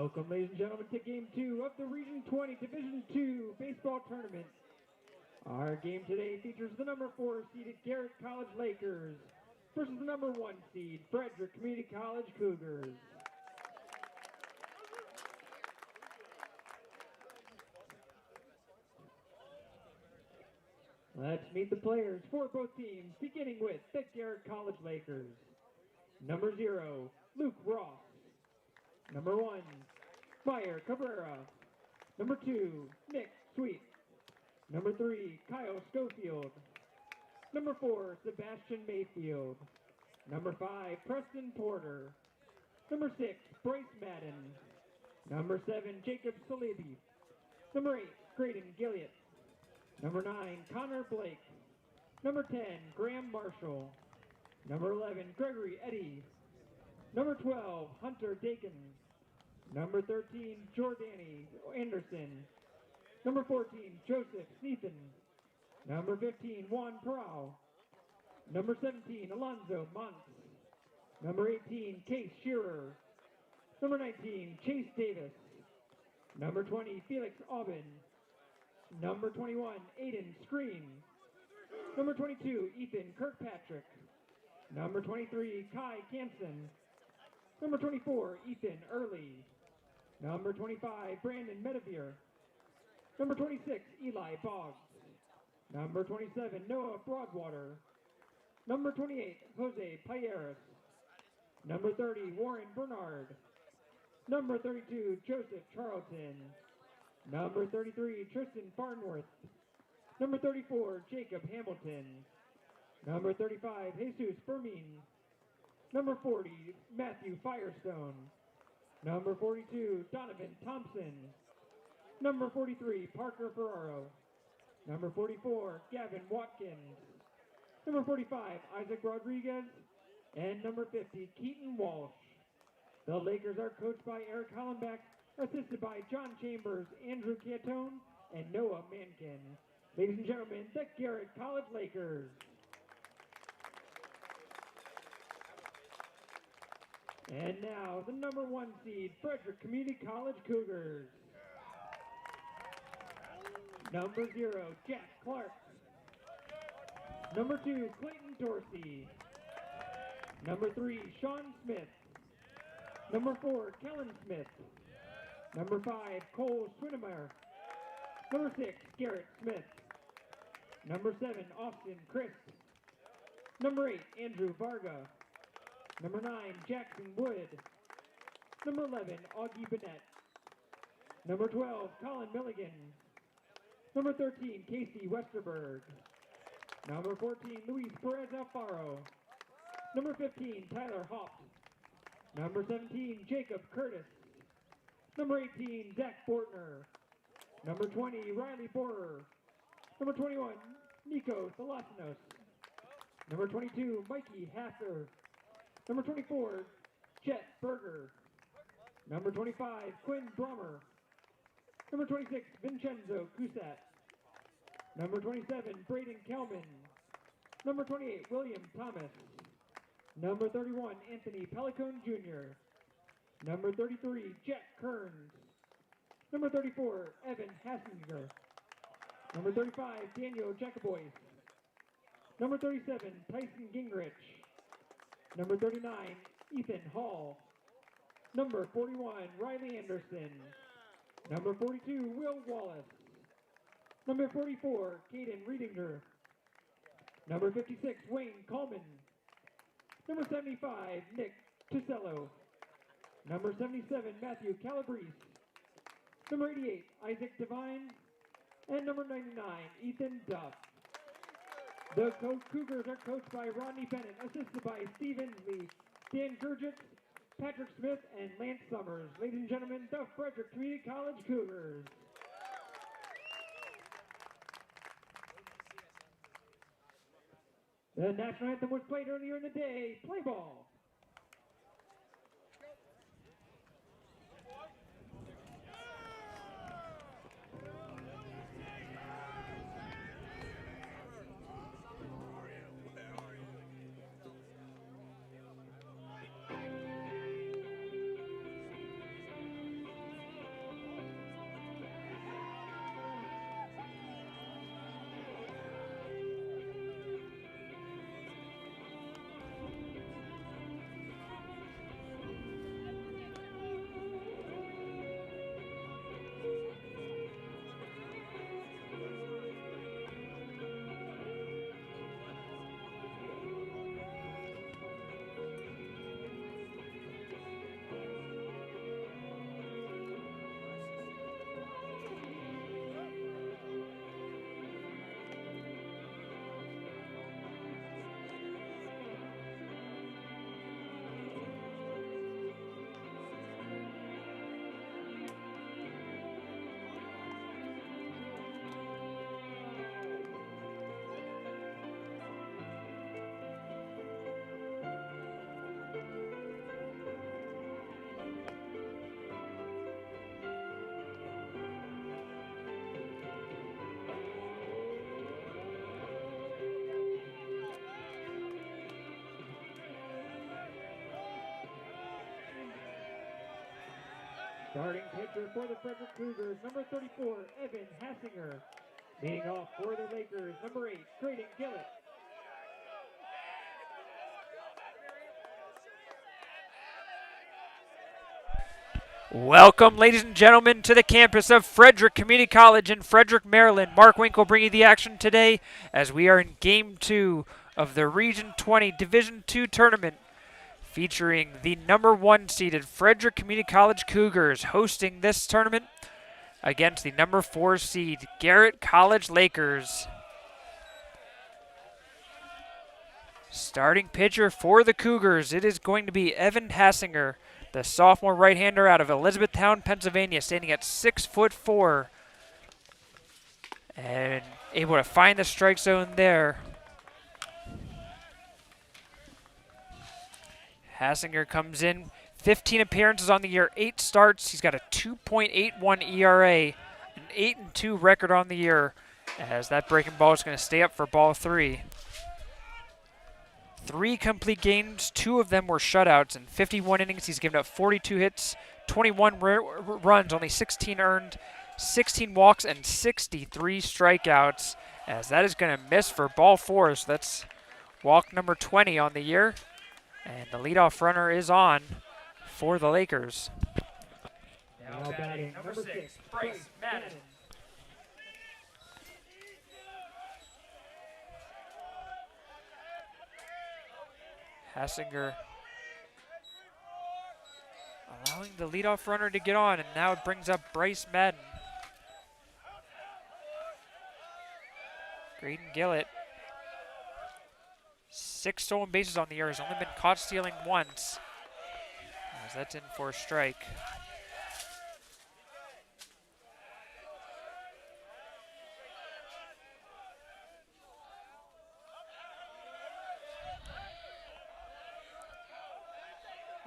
Welcome, ladies and gentlemen, to Game 2 of the Region 20 Division II Baseball Tournament. Our game today features the number 4 seeded Garrett College Lakers versus the number 1 seed Frederick Community College Cougars. Let's meet the players for both teams, beginning with the Garrett College Lakers. Number 0, Luke Ross. Number 1, Fire Cabrera. Number 2, Nick Sweet. Number 3, Kyle Schofield. Number 4, Sebastian Mayfield. Number 5, Preston Porter. Number 6, Bryce Madden. Number 7, Jacob Salibi. Number 8, Graydon Gilliott. Number 9, Connor Blake. Number 10, Graham Marshall. Number 11, Gregory Eddy. Number 12, Hunter Dakin. Number 13, Jordani Anderson. Number 14, Joseph Sneathan. Number 15, Juan Parao. Number 17, Alonzo Monts. Number 18, Case Shearer. Number 19, Chase Davis. Number 20, Felix Aubin. Number 21, Aiden Screen. Number 22, Ethan Kirkpatrick. Number 23, Kai Canson. Number 24, Ethan Early. Number 25, Brandon Medevere. Number 26, Eli Boggs. Number 27, Noah Broadwater. Number 28, Jose Payeras. Number 30, Warren Bernard. Number 32, Joseph Charlton. Number 33, Tristan Farnworth. Number 34, Jacob Hamilton. Number 35, Jesus Fermin. Number 40, Matthew Firestone. Number 42, Donovan Thompson. Number 43, Parker Ferraro. Number 44, Gavin Watkins. Number 45, Isaac Rodriguez. And number 50, Keaton Walsh. The Lakers are coached by Eric Hollenbeck, assisted by John Chambers, Andrew Cantone, and Noah Mankin. Ladies and gentlemen, the Garrett College Lakers. And now, the number 1 seed, Frederick Community College Cougars. Number 0, Jack Clark. Number 2, Clayton Dorsey. Number 3, Sean Smith. Number 4, Kellen Smith. Number 5, Cole Schwinemeyer. Number 6, Garrett Smith. Number 7, Austin Christ. Number 8, Andrew Varga. Number 9, Jackson Wood. Number 11, Augie Bennett. Number 12, Colin Milligan. Number 13, Casey Westerberg. Number 14, Luis Perez Alfaro. Number 15, Tyler Hopt. Number 17, Jacob Curtis. Number 18, Zach Bortner. Number 20, Riley Borer. Number 21, Nico Thalasinos. Number 22, Mikey Hasser. Number 24, Chet Berger. Number 25, Quinn Brummer. Number 26, Vincenzo Cusat. Number 27, Braden Kelman. Number 28, William Thomas. Number 31, Anthony Pelicone Jr. Number 33, Jack Kearns. Number 34, Evan Hassinger. Number 35, Daniel Jacobois. Number 37, Tyson Gingrich. Number 39, Ethan Hall. Number 41, Riley Anderson. Number 42, Will Wallace. Number 44, Caden Riedinger. Number 56, Wayne Coleman. Number 75, Nick Tisello. Number 77, Matthew Calabrese. Number 88, Isaac Devine. And number 99, Ethan Duff. The Cougars are coached by Rodney Bennett, assisted by Stephen Lee, Dan Gurgitz, Patrick Smith, and Lance Summers. Ladies and gentlemen, the Frederick Community College Cougars. The national anthem was played earlier in the day. Play ball. Starting pitcher for the Frederick Cougars, number 34, Evan Hassinger. Leading off for the Lakers, number 8, Garrett. Welcome, ladies and gentlemen, to the campus of Frederick Community College in Frederick, Maryland. Mark Winkle bringing you the action today as we are in Game 2 of the Region 20 Division II tournament, featuring the number 1 seeded Frederick Community College Cougars hosting this tournament against the number 4 seed Garrett College Lakers. Starting pitcher for the Cougars, it is going to be Evan Hassinger, the sophomore right-hander out of Elizabethtown, Pennsylvania, standing at 6'4", and able to find the strike zone there. Hassinger comes in, 15 appearances on the year, 8 starts. He's got a 2.81 ERA, an 8-2 record on the year, as that breaking ball is going to stay up for ball 3. 3 complete games, 2 of them were shutouts. In 51 innings, he's given up 42 hits, 21 runs, only 16 earned, 16 walks, and 63 strikeouts, as that is going to miss for ball 4. So that's walk number 20 on the year. And the leadoff runner is on for the Lakers. Now batting, number 6, Bryce Madden. Hassinger allowing the leadoff runner to get on, and now it brings up Bryce Madden. Graydon Gillett, 6 stolen bases on the year, has only been caught stealing once, as that's in for a strike.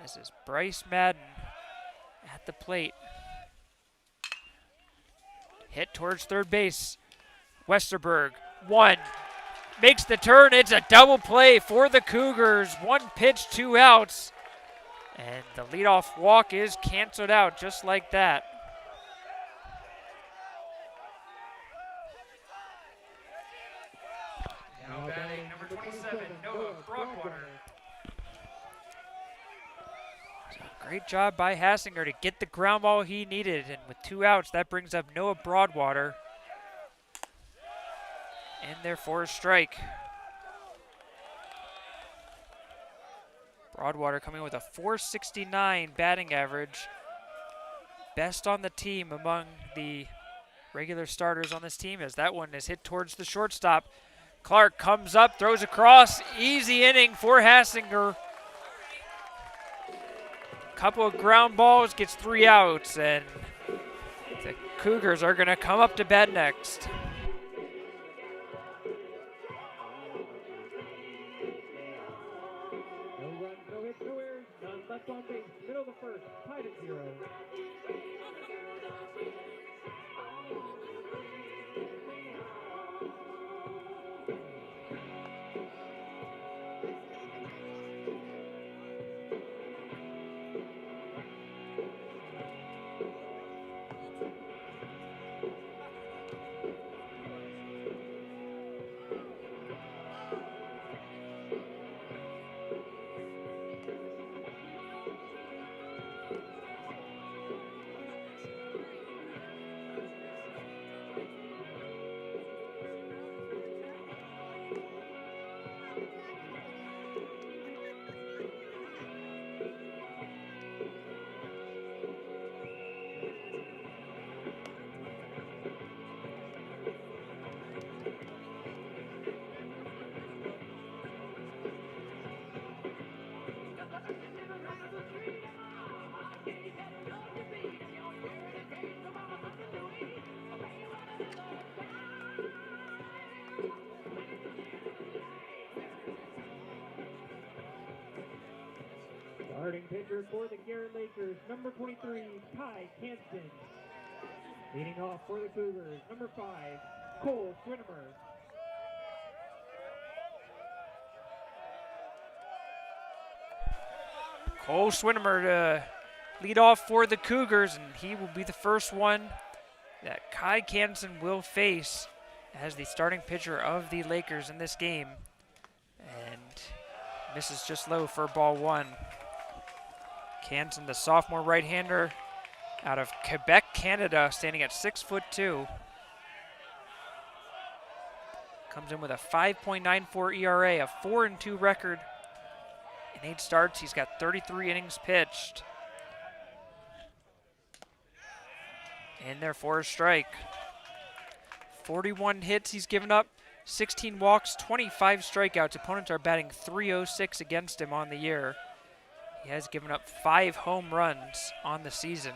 This is Bryce Madden at the plate. Hit towards third base. Westerberg, 1. Makes the turn. It's a double play for the Cougars. 1 pitch, 2 outs. And the leadoff walk is canceled out just like that. Now batting, number 27, Noah Broadwater. Great job by Hassinger to get the ground ball he needed, and with 2 outs, that brings up Noah Broadwater in there for a strike. Broadwater coming with a .469 batting average, best on the team among the regular starters on this team, as that one is hit towards the shortstop. Clark comes up, throws across, easy inning for Hassinger. Couple of ground balls, gets 3 outs, and the Cougars are going to come up to bat next. No runs, no hits, no errors, none left on base. Middle of the first, tied at 0. Starting pitcher for the Garrett Lakers, number 23, Ty Kanston. Leading off for the Cougars, number 5, Cole Swinnemer. Cole Swinnemer to lead off for the Cougars, and he will be the first one that Kai Canson will face as the starting pitcher of the Lakers in this game. And misses just low for ball one. Canson, the sophomore right-hander out of Quebec, Canada, standing at 6'2". Comes in with a 5.94 ERA, a 4-2 record. In 8 starts, he's got 33 innings pitched. In there for a strike. 41 hits he's given up, 16 walks, 25 strikeouts. Opponents are batting .306 against him on the year. He has given up 5 home runs on the season.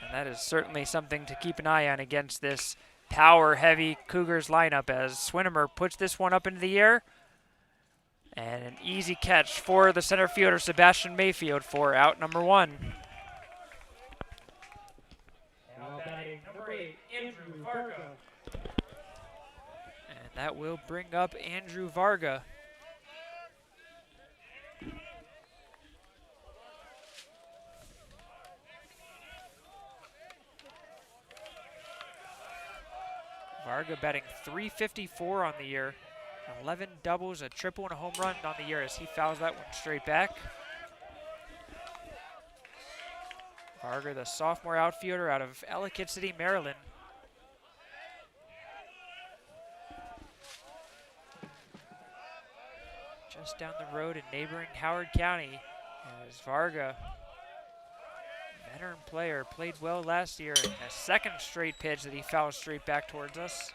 And that is certainly something to keep an eye on against this power-heavy Cougars lineup as Swinimer puts this one up into the air. And an easy catch for the center fielder, Sebastian Mayfield, for out number 1. Now batting number 8, Andrew Varga. And that will bring up Andrew Varga. Varga batting .354 on the year. 11 doubles, a triple, and a home run on the year as he fouls that one straight back. Varga, the sophomore outfielder out of Ellicott City, Maryland. Just down the road in neighboring Howard County as Varga, veteran player, played well last year in a second straight pitch that he fouls straight back towards us.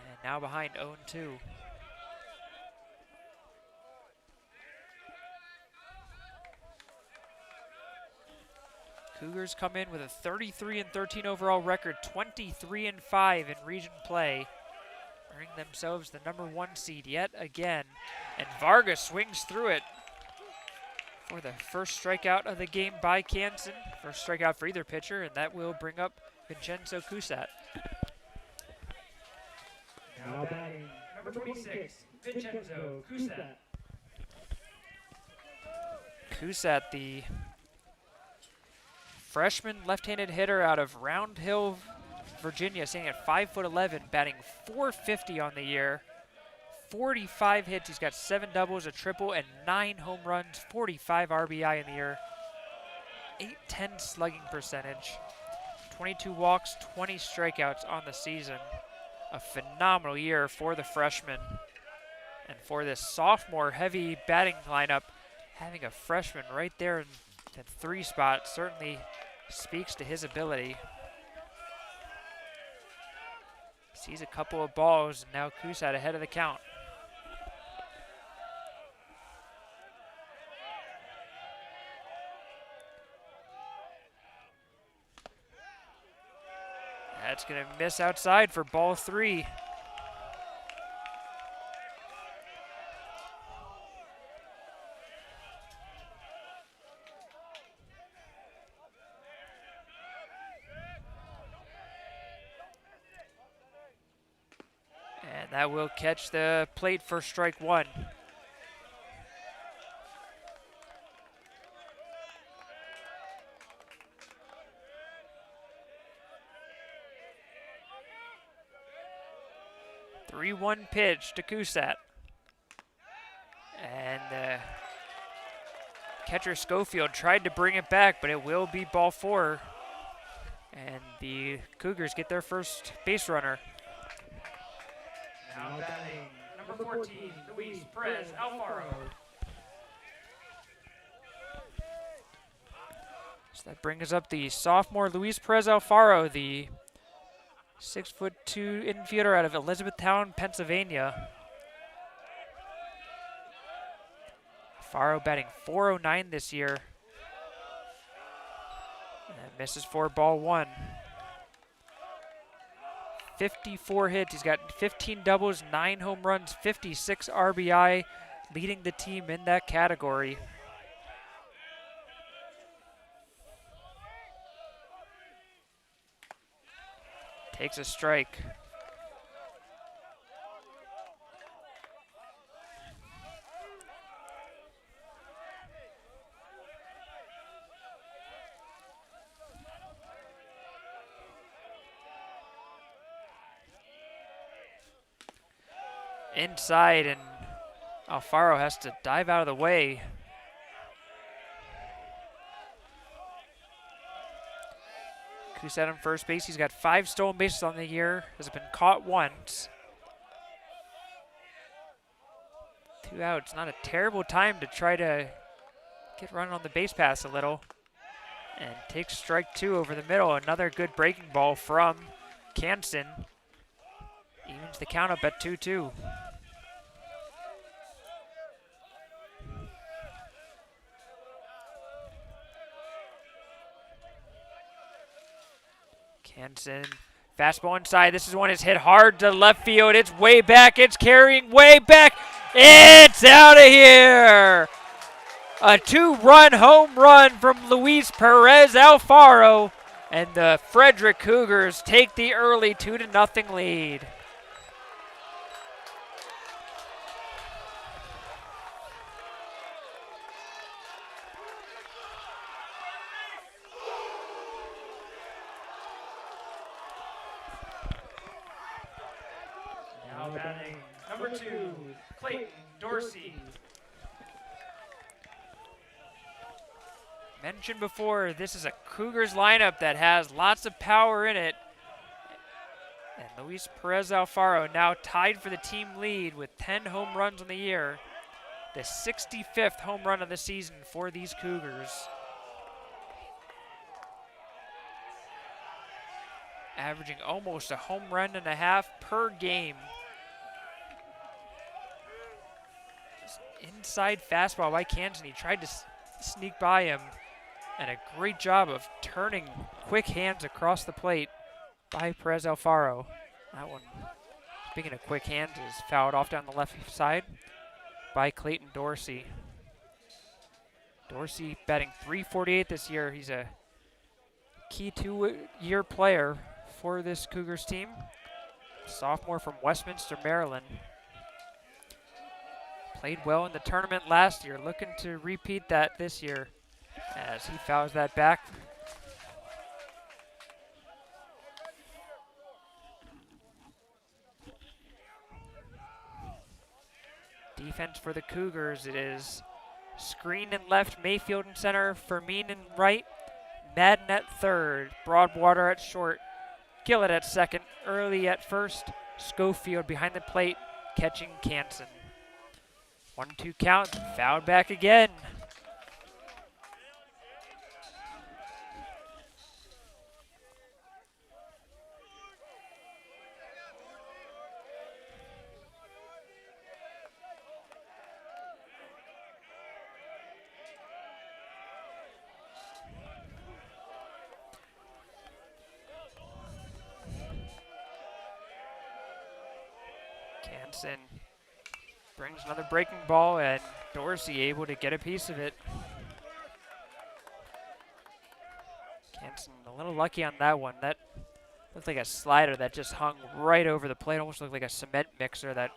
And now behind 0-2. Cougars come in with a 33-13 overall record, 23-5 in region play. Earning themselves the number 1 seed yet again. And Varga swings through it for the first strikeout of the game by Canson. First strikeout for either pitcher, and that will bring up Vincenzo Cusat. Now batting number 26, Vincenzo Cusat. Cusat, the freshman left-handed hitter out of Round Hill, Virginia, standing at 5'11", batting .450 on the year. 45 hits, he's got 7 doubles, a triple, and 9 home runs, 45 RBI in the year. .810 slugging percentage, 22 walks, 20 strikeouts on the season. A phenomenal year for the freshman. And for this sophomore-heavy batting lineup, having a freshman right there in the 3 spot certainly speaks to his ability. Sees a couple of balls, and now Cusat ahead of the count. That's going to miss outside for ball 3. And that will catch the plate for strike 1. The 3-1 pitch to Cusat. And catcher Schofield tried to bring it back, but it will be ball 4. And the Cougars get their first base runner. Now batting number 14, Luis Perez Alfaro. So that brings up the sophomore Luis Perez Alfaro, the 6'2" infielder out of Elizabethtown, Pennsylvania. Alfaro batting .409 this year. And misses for ball 1. 54 hits. He's got 15 doubles, 9 home runs, 56 RBI, leading the team in that category. Takes a strike. inside, and Alfaro has to dive out of the way. Kuset on first base. He's got 5 stolen bases on the year. Has been caught once. 2 outs. Not a terrible time to try to get run on the base pass a little. And takes strike 2 over the middle. Another good breaking ball from Canson. Evens the count up at 2-2. Canson, fastball inside. This is one is hit hard to left field. It's way back. It's carrying way back. It's out of here. A 2-run home run from Luis Perez Alfaro, and the Frederick Cougars take the early 2-0 lead. Now batting number 2, Clayton Dorsey. Mentioned before, this is a Cougars lineup that has lots of power in it. And Luis Perez Alfaro now tied for the team lead with 10 home runs on the year. The 65th home run of the season for these Cougars. Averaging almost a home run and a half per game. Inside fastball by Canson. He tried to sneak by him. And a great job of turning quick hands across the plate by Perez Alfaro. That one, speaking of quick hands, is fouled off down the left side by Clayton Dorsey. Dorsey batting .348 this year. He's a key 2-year player for this Cougars team. Sophomore from Westminster, Maryland. Played well in the tournament last year. Looking to repeat that this year as he fouls that back. Defense for the Cougars, it is Screen in left, Mayfield in center, Fermin in right, Madden at third, Broadwater at short, Gillett at second, Early at first, Schofield behind the plate, catching Canson. 1-2 count, fouled back again. Canson brings another breaking ball, and Dorsey able to get a piece of it. Canson a little lucky on that one. That looked like a slider that just hung right over the plate. Almost looked like a cement mixer that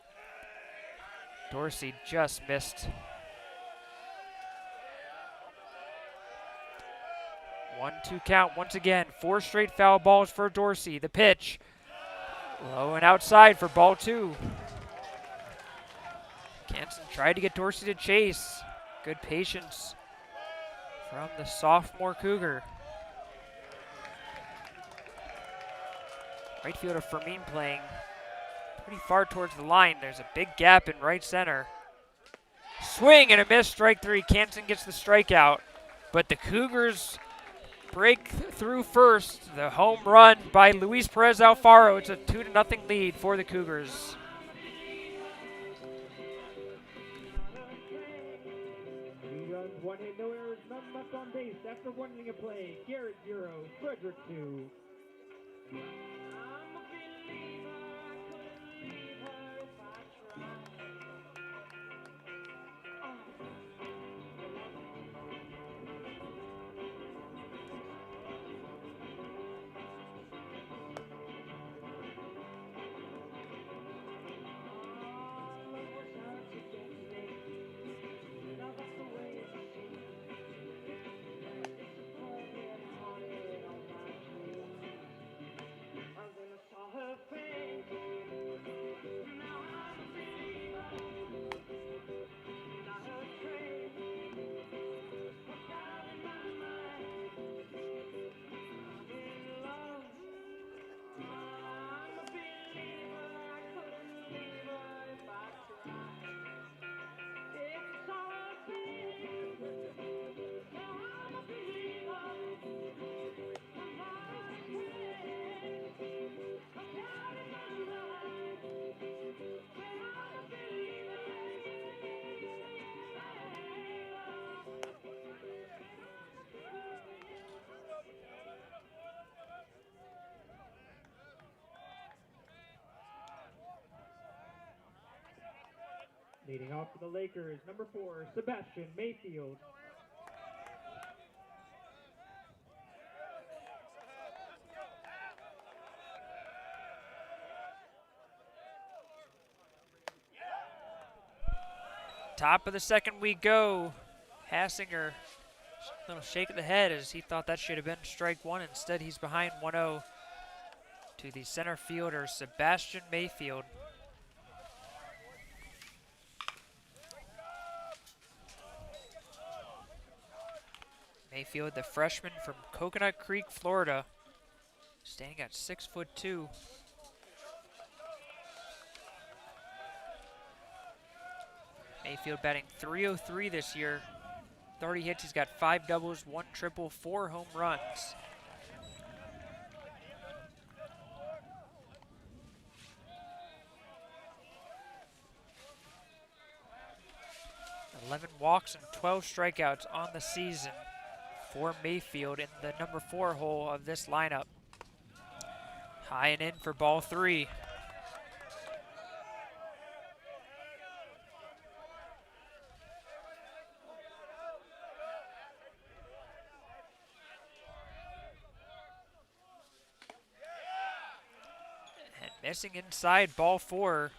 Dorsey just missed. 1-2 count once again. 4 straight foul balls for Dorsey. The pitch. Low and outside for ball 2. Canson tried to get Dorsey to chase. Good patience from the sophomore Cougar. Right fielder Fermin playing pretty far towards the line. There's a big gap in right center. Swing and a miss, strike 3. Canson gets the strikeout, but the Cougars break through first. The home run by Luis Perez Alfaro. It's a 2-0 lead for the Cougars. One hit, no errors, none left on base after 1 inning of play. Garrett 0, Frederick 2. Leading off for the Lakers, number 4, Sebastian Mayfield. Top of the second we go. Hassinger, little shake of the head as he thought that should have been strike one. Instead, he's behind 1-0 to the center fielder, Sebastian Mayfield. Mayfield, the freshman from Coconut Creek, Florida, standing at 6'2". Mayfield batting .303 this year. 30 hits, he's got 5 doubles, 1 triple, 4 home runs. .11 walks and 12 strikeouts on the season for Mayfield in the number 4 hole of this lineup. High and in for ball 3. And missing inside, ball 4.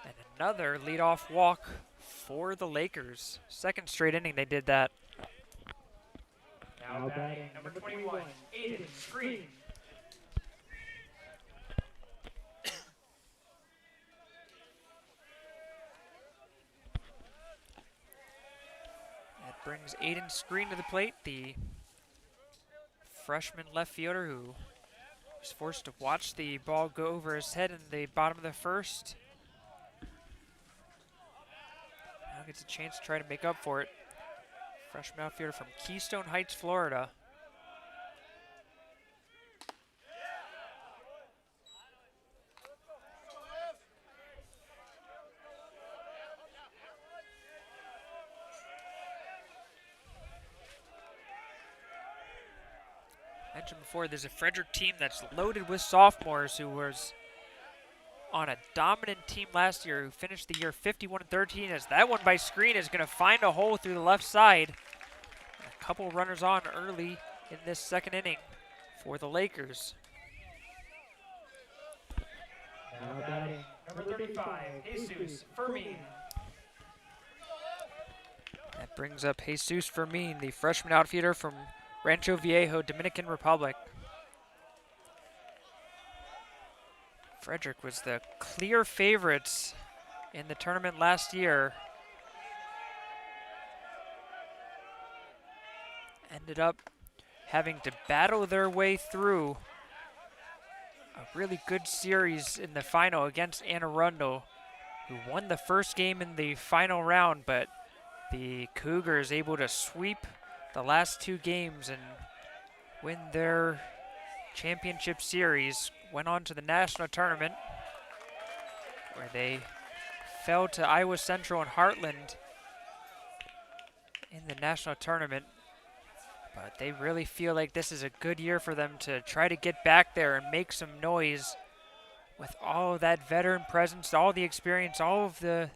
And another leadoff walk for the Lakers. Second straight inning they did that. Now batting, number 21, Aiden Screen. That brings Aiden Screen to the plate, the freshman left fielder who was forced to watch the ball go over his head in the bottom of the first. Now gets a chance to try to make up for it. Freshman outfielder from Keystone Heights, Florida. Mentioned before, there's a Frederick team that's loaded with sophomores who was on a dominant team last year, who finished the year 51-13, as that one by Screen is going to find a hole through the left side. A couple runners on early in this second inning for the Lakers. Now batting, number 35, Jesus Fermin. That brings up Jesus Fermin, the freshman outfielder from Rancho Viejo, Dominican Republic. Frederick was the clear favorites in the tournament last year. Ended up having to battle their way through a really good series in the final against Anne Arundel, who won the first game in the final round, but the Cougars able to sweep the last 2 games and win their championship series. Went on to the national tournament where they fell to Iowa Central and Heartland in the national tournament. But they really feel like this is a good year for them to try to get back there and make some noise with all of that veteran presence, all the experience, all of the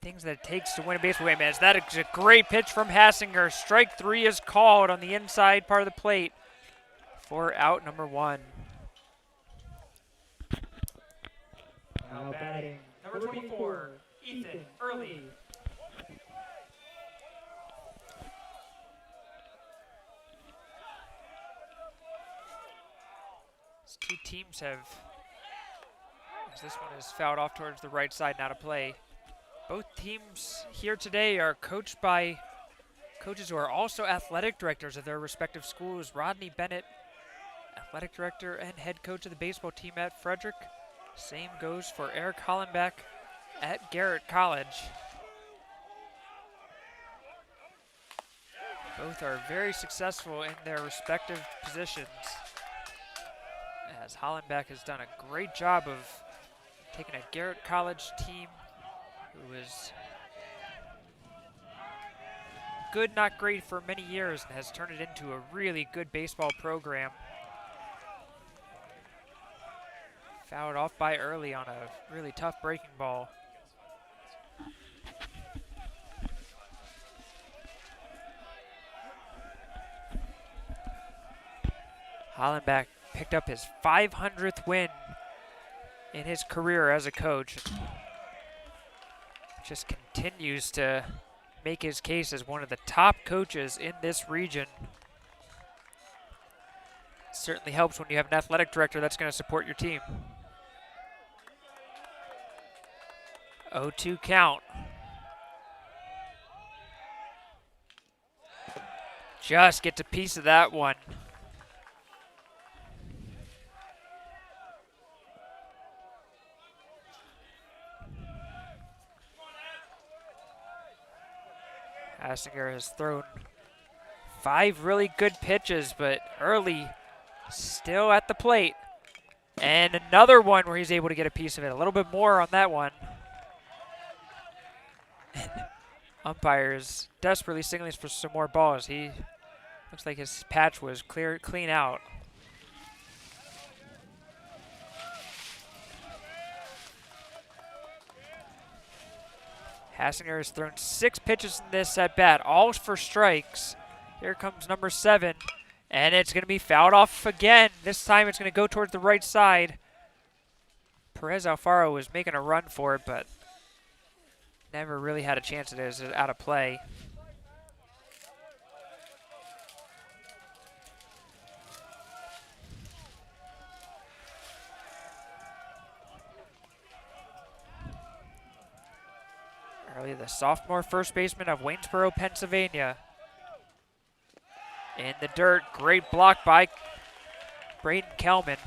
things that it takes to win a baseball game. As that is a great pitch from Hassinger. Strike 3 is called on the inside part of the plate for out number 1. Now batting, number 24, Ethan Early. These 2 teams have, as this one is fouled off towards the right side, now to play. Both teams here today are coached by coaches who are also athletic directors of their respective schools. Rodney Bennett, athletic director and head coach of the baseball team at Frederick. Same goes for Eric Hollenbach at Garrett College. Both are very successful in their respective positions, as Hollenbach has done a great job of taking a Garrett College team who was good, not great for many years, and has turned it into a really good baseball program. Fouled off by Early on a really tough breaking ball. Hollenbach picked up his 500th win in his career as a coach. Just continues to make his case as one of the top coaches in this region. Certainly helps when you have an athletic director that's going to support your team. 0-2 count. Just gets a piece of that one. Hassinger has thrown 5 really good pitches, but early still at the plate. And another one where he's able to get a piece of it. A little bit more on that one. Umpires desperately signaling for some more balls. He looks like his patch was clean out. Hassinger has thrown 6 pitches in this at bat, all for strikes. Here comes number 7, and it's going to be fouled off again. This time it's going to go towards the right side. Perez Alfaro was making a run for it, but never really had a chance at it. It was out of play. Early, the sophomore first baseman of Waynesboro, Pennsylvania. In the dirt, great block by Braden Kelman.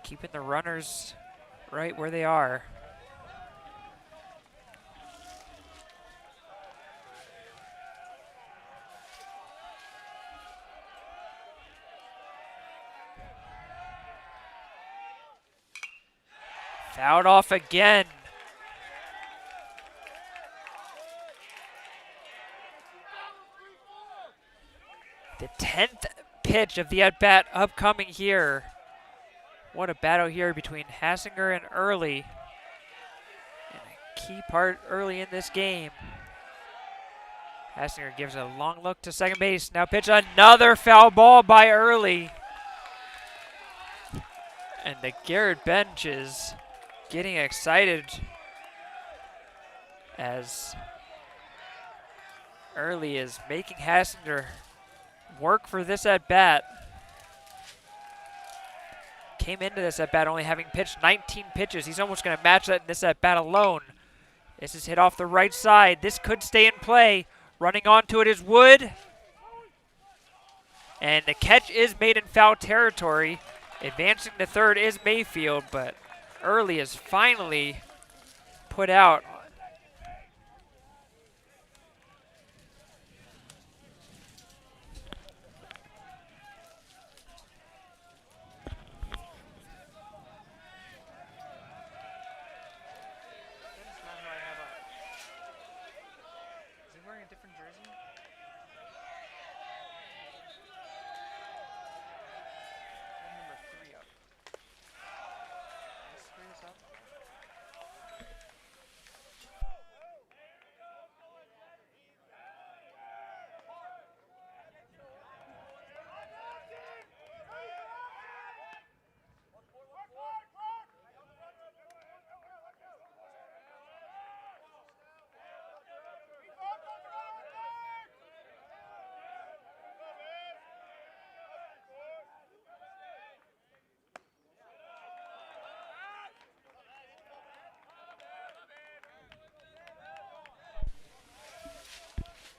Keeping the runners right where they are. Fouled off again. The 10th pitch of the at-bat upcoming here. What a battle here between Hassinger and Early. And a key part early in this game. Hassinger gives a long look to second base. Now pitch another foul ball by Early. And the Garrett bench is getting excited as Early is making Hassinger work for this at-bat. Came into this at-bat only having pitched 19 pitches. He's almost going to match that in this at-bat alone. This is hit off the right side. This could stay in play. Running onto it is Wood. And the catch is made in foul territory. Advancing to third is Mayfield, but Early is finally put out.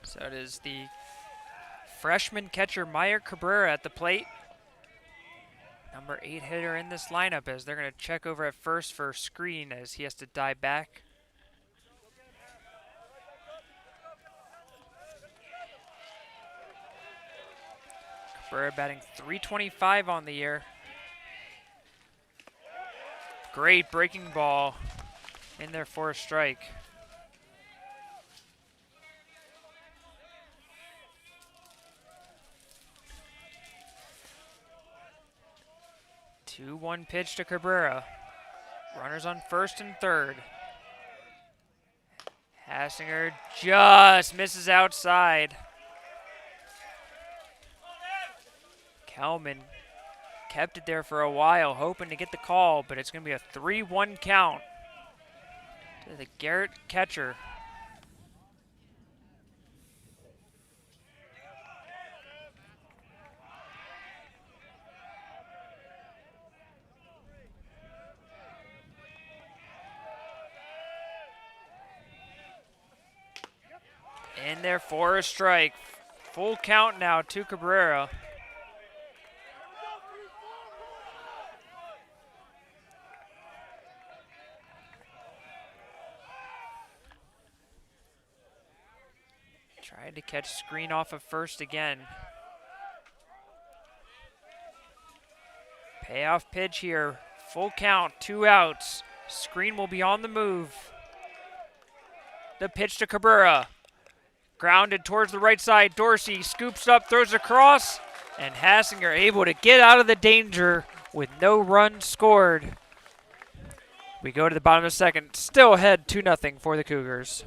So it is the freshman catcher Meyer Cabrera at the plate. Number 8 hitter in this lineup as they're going to check over at first for a screen as he has to dive back. Cabrera batting .325 on the year. Great breaking ball in there for a strike. 2-1 pitch to Cabrera. Runners on first and third. Hassinger just misses outside. Kelman kept it there for a while, hoping to get the call, but it's going to be a 3-1 count to the Garrett catcher. In there for a strike. Full count now to Cabrera. Tried to catch screen off of first again. Payoff pitch here. Full count, 2 outs. Screen will be on the move. The pitch to Cabrera. Grounded towards the right side. Dorsey scoops up, throws across, and Hassinger able to get out of the danger with no runs scored. We go to the bottom of the second. Still ahead 2-0 for the Cougars.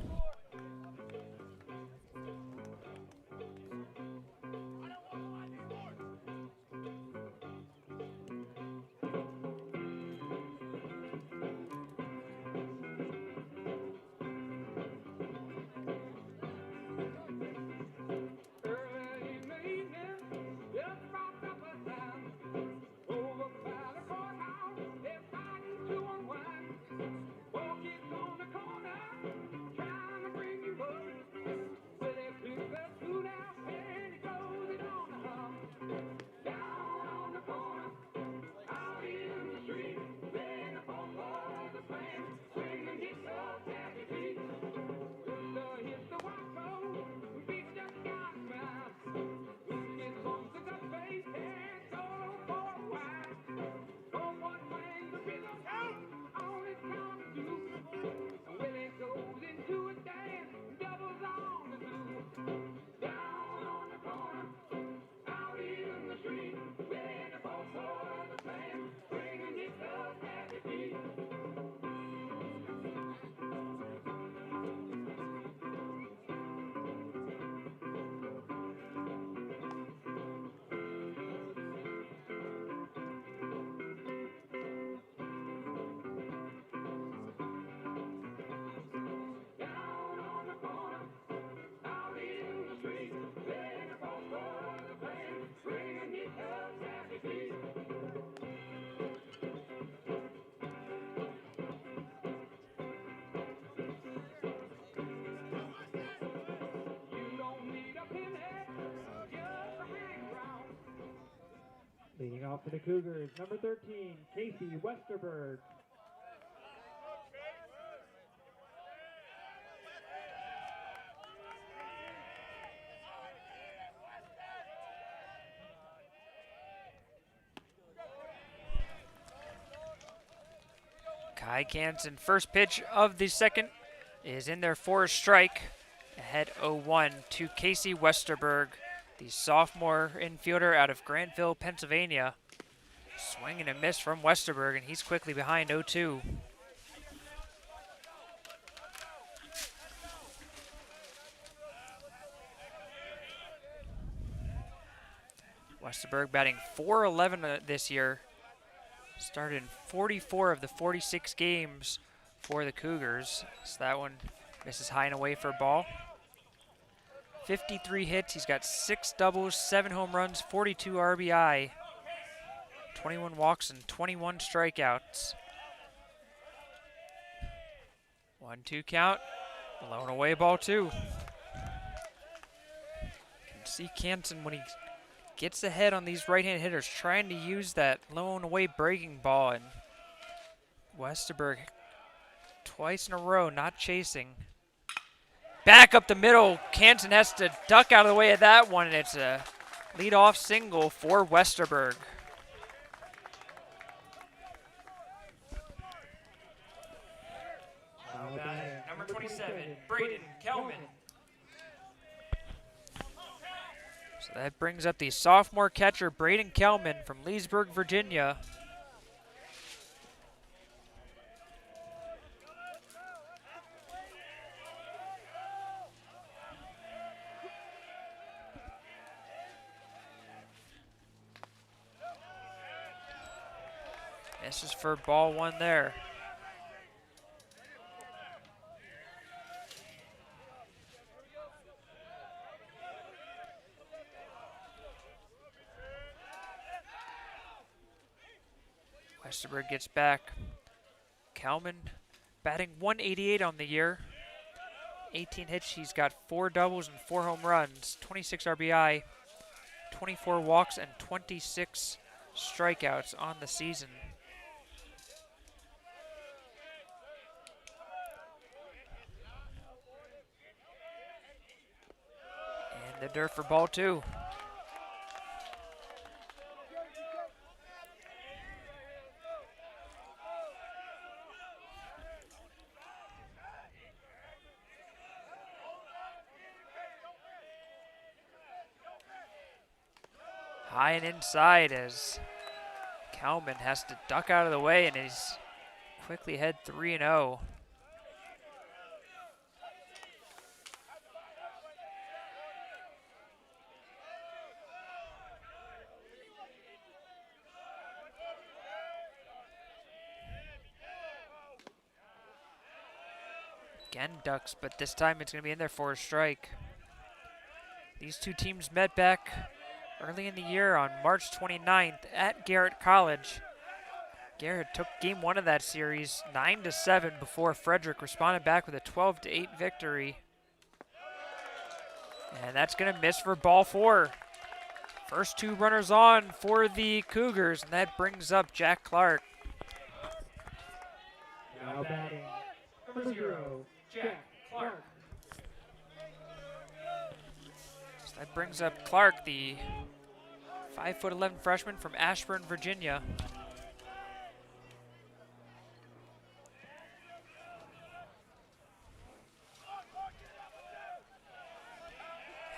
Leading off for the Cougars, number 13, Casey Westerberg. Kai Canson, first pitch of the second, is in there for a strike. Ahead 0-1 to Casey Westerberg, the sophomore infielder out of Granville, Pennsylvania. Swing and a miss from Westerberg, and he's quickly behind 0-2. Westerberg batting .411 this year. Started in 44 of the 46 games for the Cougars. So that one misses high and away for a ball. 53 hits. He's got 6 doubles, 7 home runs, 42 RBI, 21 walks, and 21 strikeouts. 1-2 count. Blown away ball 2. Can see Canson when he gets ahead on these right-hand hitters, trying to use that blown away breaking ball, and Westerberg twice in a row not chasing. Back up the middle. Canson has to duck out of the way of that one, and it's a leadoff single for Westerberg. Number 27, Braden Kelman. So that brings up the sophomore catcher, Braden Kelman from Leesburg, Virginia. This is for ball one there. Westerberg gets back. Kalman batting .188 on the year. 18 hits. He's got 4 doubles and 4 home runs, 26 RBI, 24 walks, and 26 strikeouts on the season. And the dirt for ball 2. High and inside as Kalman has to duck out of the way, and he's quickly head 3-0. Again ducks, but this time it's going to be in there for a strike. These two teams met back early in the year on March 29th at Garrett College. Garrett took game 1 of that series 9-7 before Frederick responded back with a 12-8 victory. And that's going to miss for ball 4. First 2 runners on for the Cougars, and that brings up Jack Clark. Now batting, number 0, Jack Clark. So that brings up Clark, the 5'11" freshman from Ashburn, Virginia.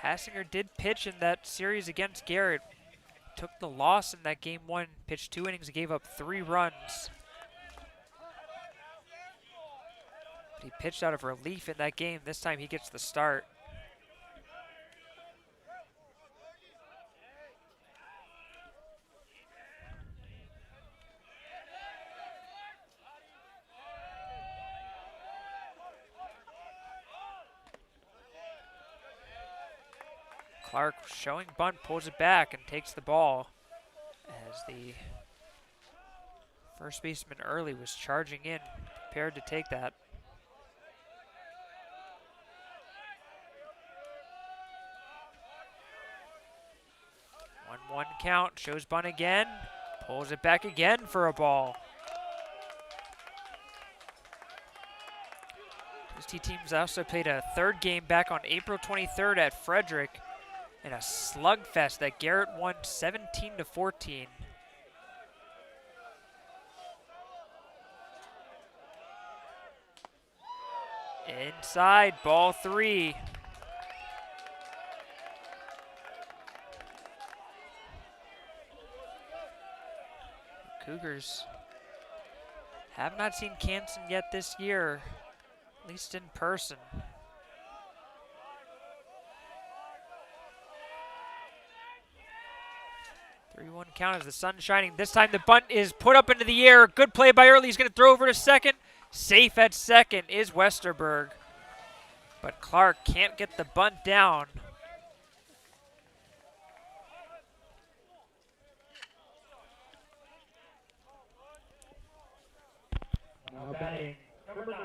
Hassinger did pitch in that series against Garrett. Took the loss in that game 1, pitched 2 innings, gave up 3 runs. But he pitched out of relief in that game. This time he gets the start. Clark showing bunt, pulls it back and takes the ball as the first baseman early was charging in, prepared to take that. 1-1 count, shows bunt again, pulls it back again for a ball. These two teams also played a 3rd game back on April 23rd at Frederick in a slugfest that Garrett won 17-14. Inside, ball 3. Cougars have not seen Canson yet this year, at least in person. 3-1 count as the sun's shining. This time the bunt is put up into the air. Good play by Early. He's going to throw over to second. Safe at second is Westerberg. But Clark can't get the bunt down. Now batting, number 9,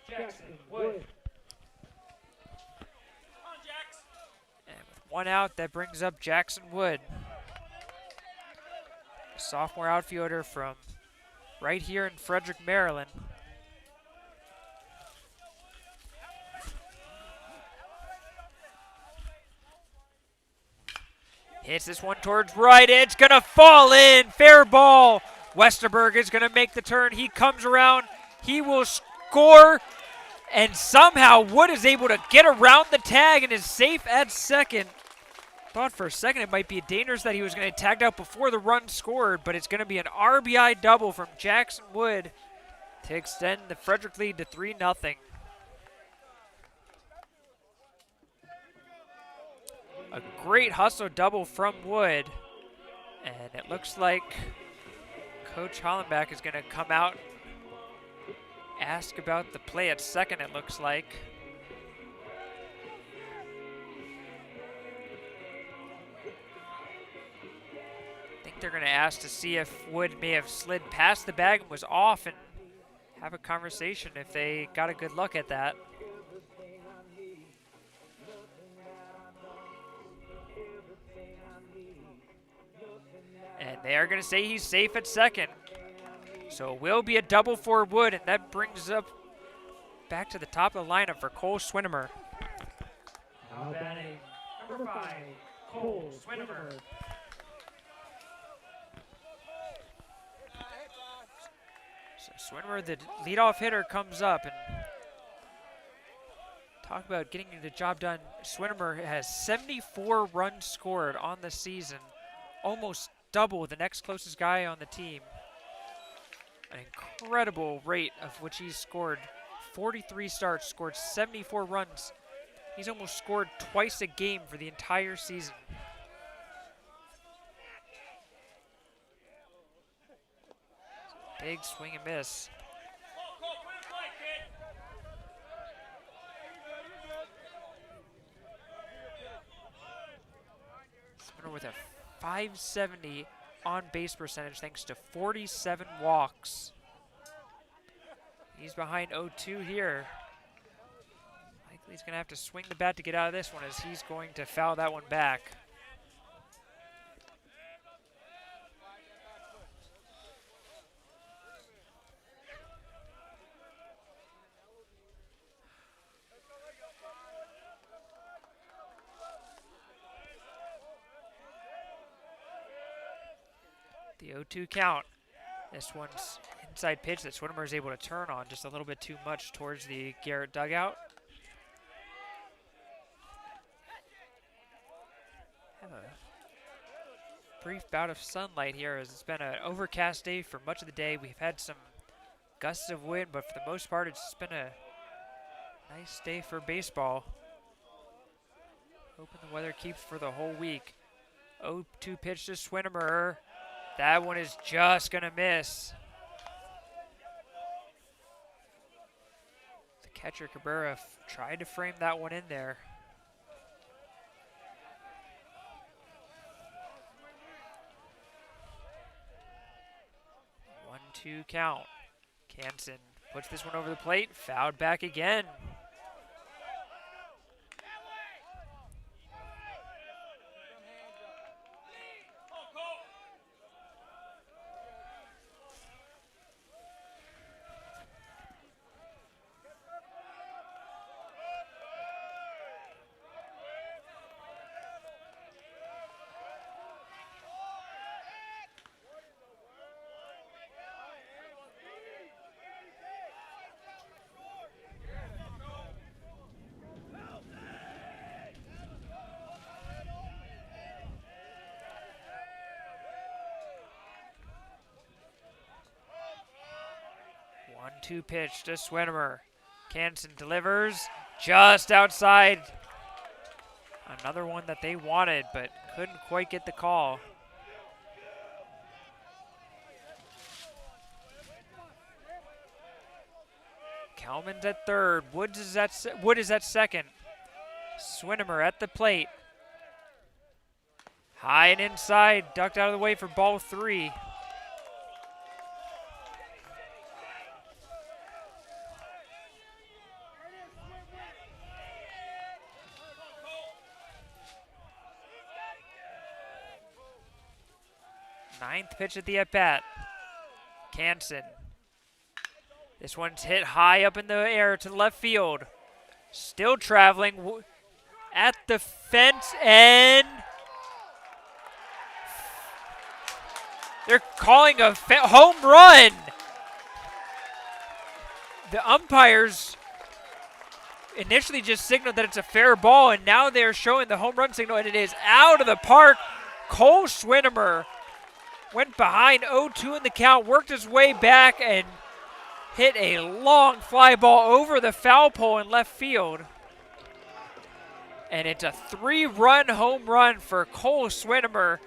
Jackson Wood. And with 1 out, that brings up Jackson Wood. Sophomore outfielder from right here in Frederick, Maryland. Hits this one towards right. It's going to fall in. Fair ball. Westerberg is going to make the turn. He comes around. He will score. And somehow Wood is able to get around the tag and is safe at second. Thought for a second it might be dangerous that he was going to get tagged out before the run scored, but it's going to be an RBI double from Jackson Wood to extend the Frederick lead to 3-0. A great hustle double from Wood, and it looks like Coach Hollenbach is going to come out, ask about the play at second, it looks like. I think they're going to ask to see if Wood may have slid past the bag and was off, and have a conversation if they got a good look at that. And they are going to say he's safe at second. So it will be a double for Wood, and that brings up back to the top of the lineup for Cole Swinimer. Now batting, number 5, Cole Swinimer. So Swinimer, the leadoff hitter, comes up, and talk about getting the job done. Swinimer has 74 runs scored on the season, almost double the next closest guy on the team. An incredible rate of which he's scored. 43 starts, scored 74 runs. He's almost scored twice a game for the entire season. Big swing and miss. Swinimer with a .570 on base percentage thanks to 47 walks. He's behind 0-2 here. Likely he's going to have to swing the bat to get out of this one, as he's going to foul that one back. The 0-2 count. This one's inside pitch that Swinimer is able to turn on just a little bit too much towards the Garrett dugout. Have a brief bout of sunlight here, as it's been an overcast day for much of the day. We've had some gusts of wind, but for the most part it's just been a nice day for baseball. Hoping the weather keeps for the whole week. 0-2 pitch to Swinimer. That one is just going to miss. The catcher, Cabrera, tried to frame that one in there. 1-2 count. Canson puts this one over the plate, fouled back again. One-two pitch to Swinimer. Canson delivers just outside. Another one that they wanted, but couldn't quite get the call. Kelman's at third. Wood is at second. Swinimer at the plate. High and inside, ducked out of the way for ball 3. Ninth pitch at the at-bat. Canson. This one's hit high up in the air to left field. Still traveling at the fence, and they're calling a home run. The umpires initially just signaled that it's a fair ball, and now they're showing the home run signal, and it is out of the park. Cole Swinimer went behind 0-2 in the count, worked his way back, and hit a long fly ball over the foul pole in left field. And it's a 3-run home run for Cole Swinimer.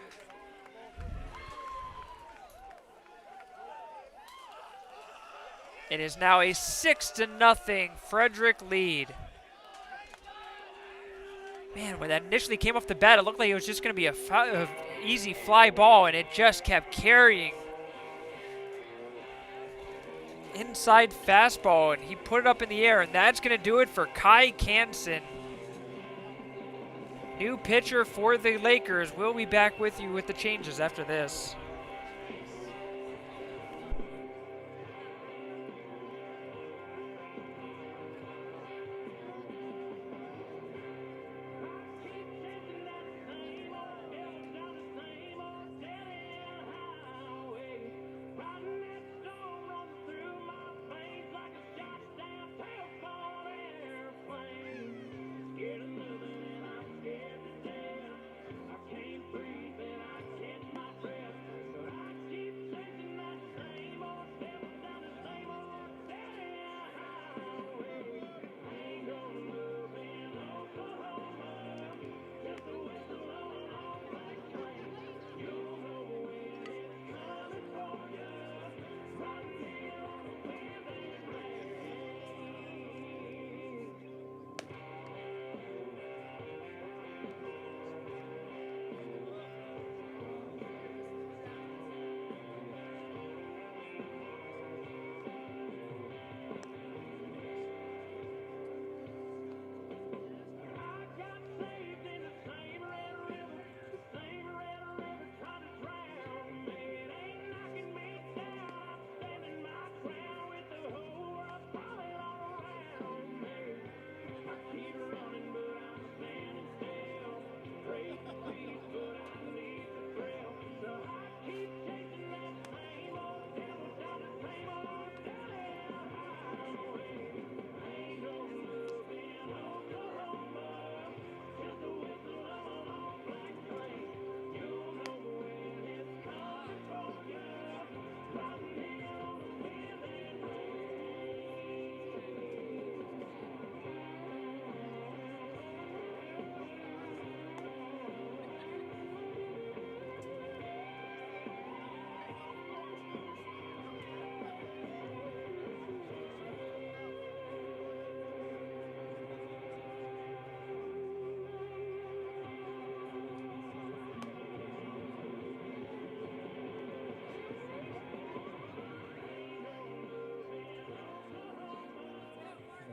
It is now a 6-0 Frederick lead. Man, when that initially came off the bat, it looked like it was just going to be a easy fly ball, and it just kept carrying. Inside fastball, and he put it up in the air, and that's going to do it for Kai Kansen. New pitcher for the Lakers. We'll be back with you with the changes after this.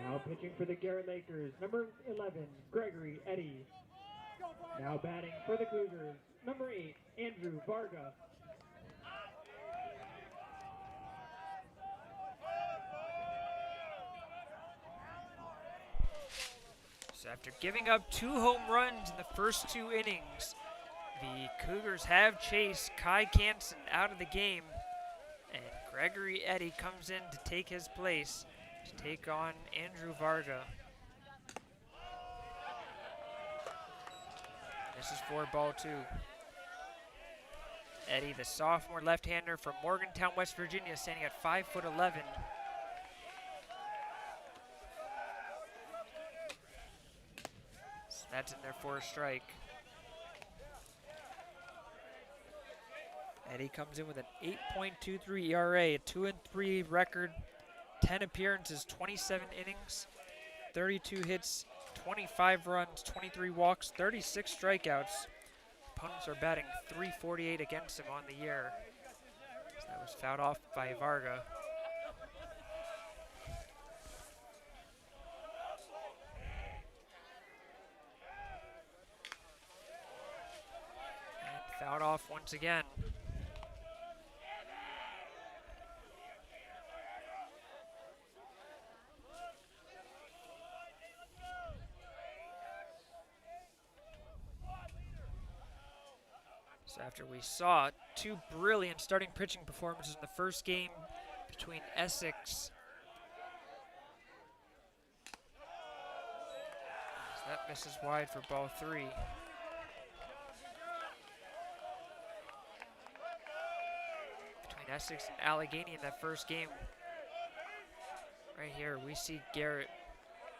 Now pitching for the Garrett Lakers, number 11, Gregory Eddy. Now batting for the Cougars, number 8, Andrew Varga. So after giving up 2 home runs in the first 2 innings, the Cougars have chased Kai Kansen out of the game, and Gregory Eddy comes in to take his place to take on Andrew Varga. This is for ball 2. Eddy, the sophomore left-hander from Morgantown, West Virginia, standing at 5'11". So that's in there for a strike. Eddy comes in with an 8.23 ERA, a 2-3 record, 10 appearances, 27 innings, 32 hits, 25 runs, 23 walks, 36 strikeouts. Opponents are batting .348 against him on the year. So that was fouled off by Varga. And fouled off once again. So after we saw 2 brilliant starting pitching performances in the first game between Essex. So that misses wide for ball 3. Between Essex and Allegheny in that first game. Right here we see Garrett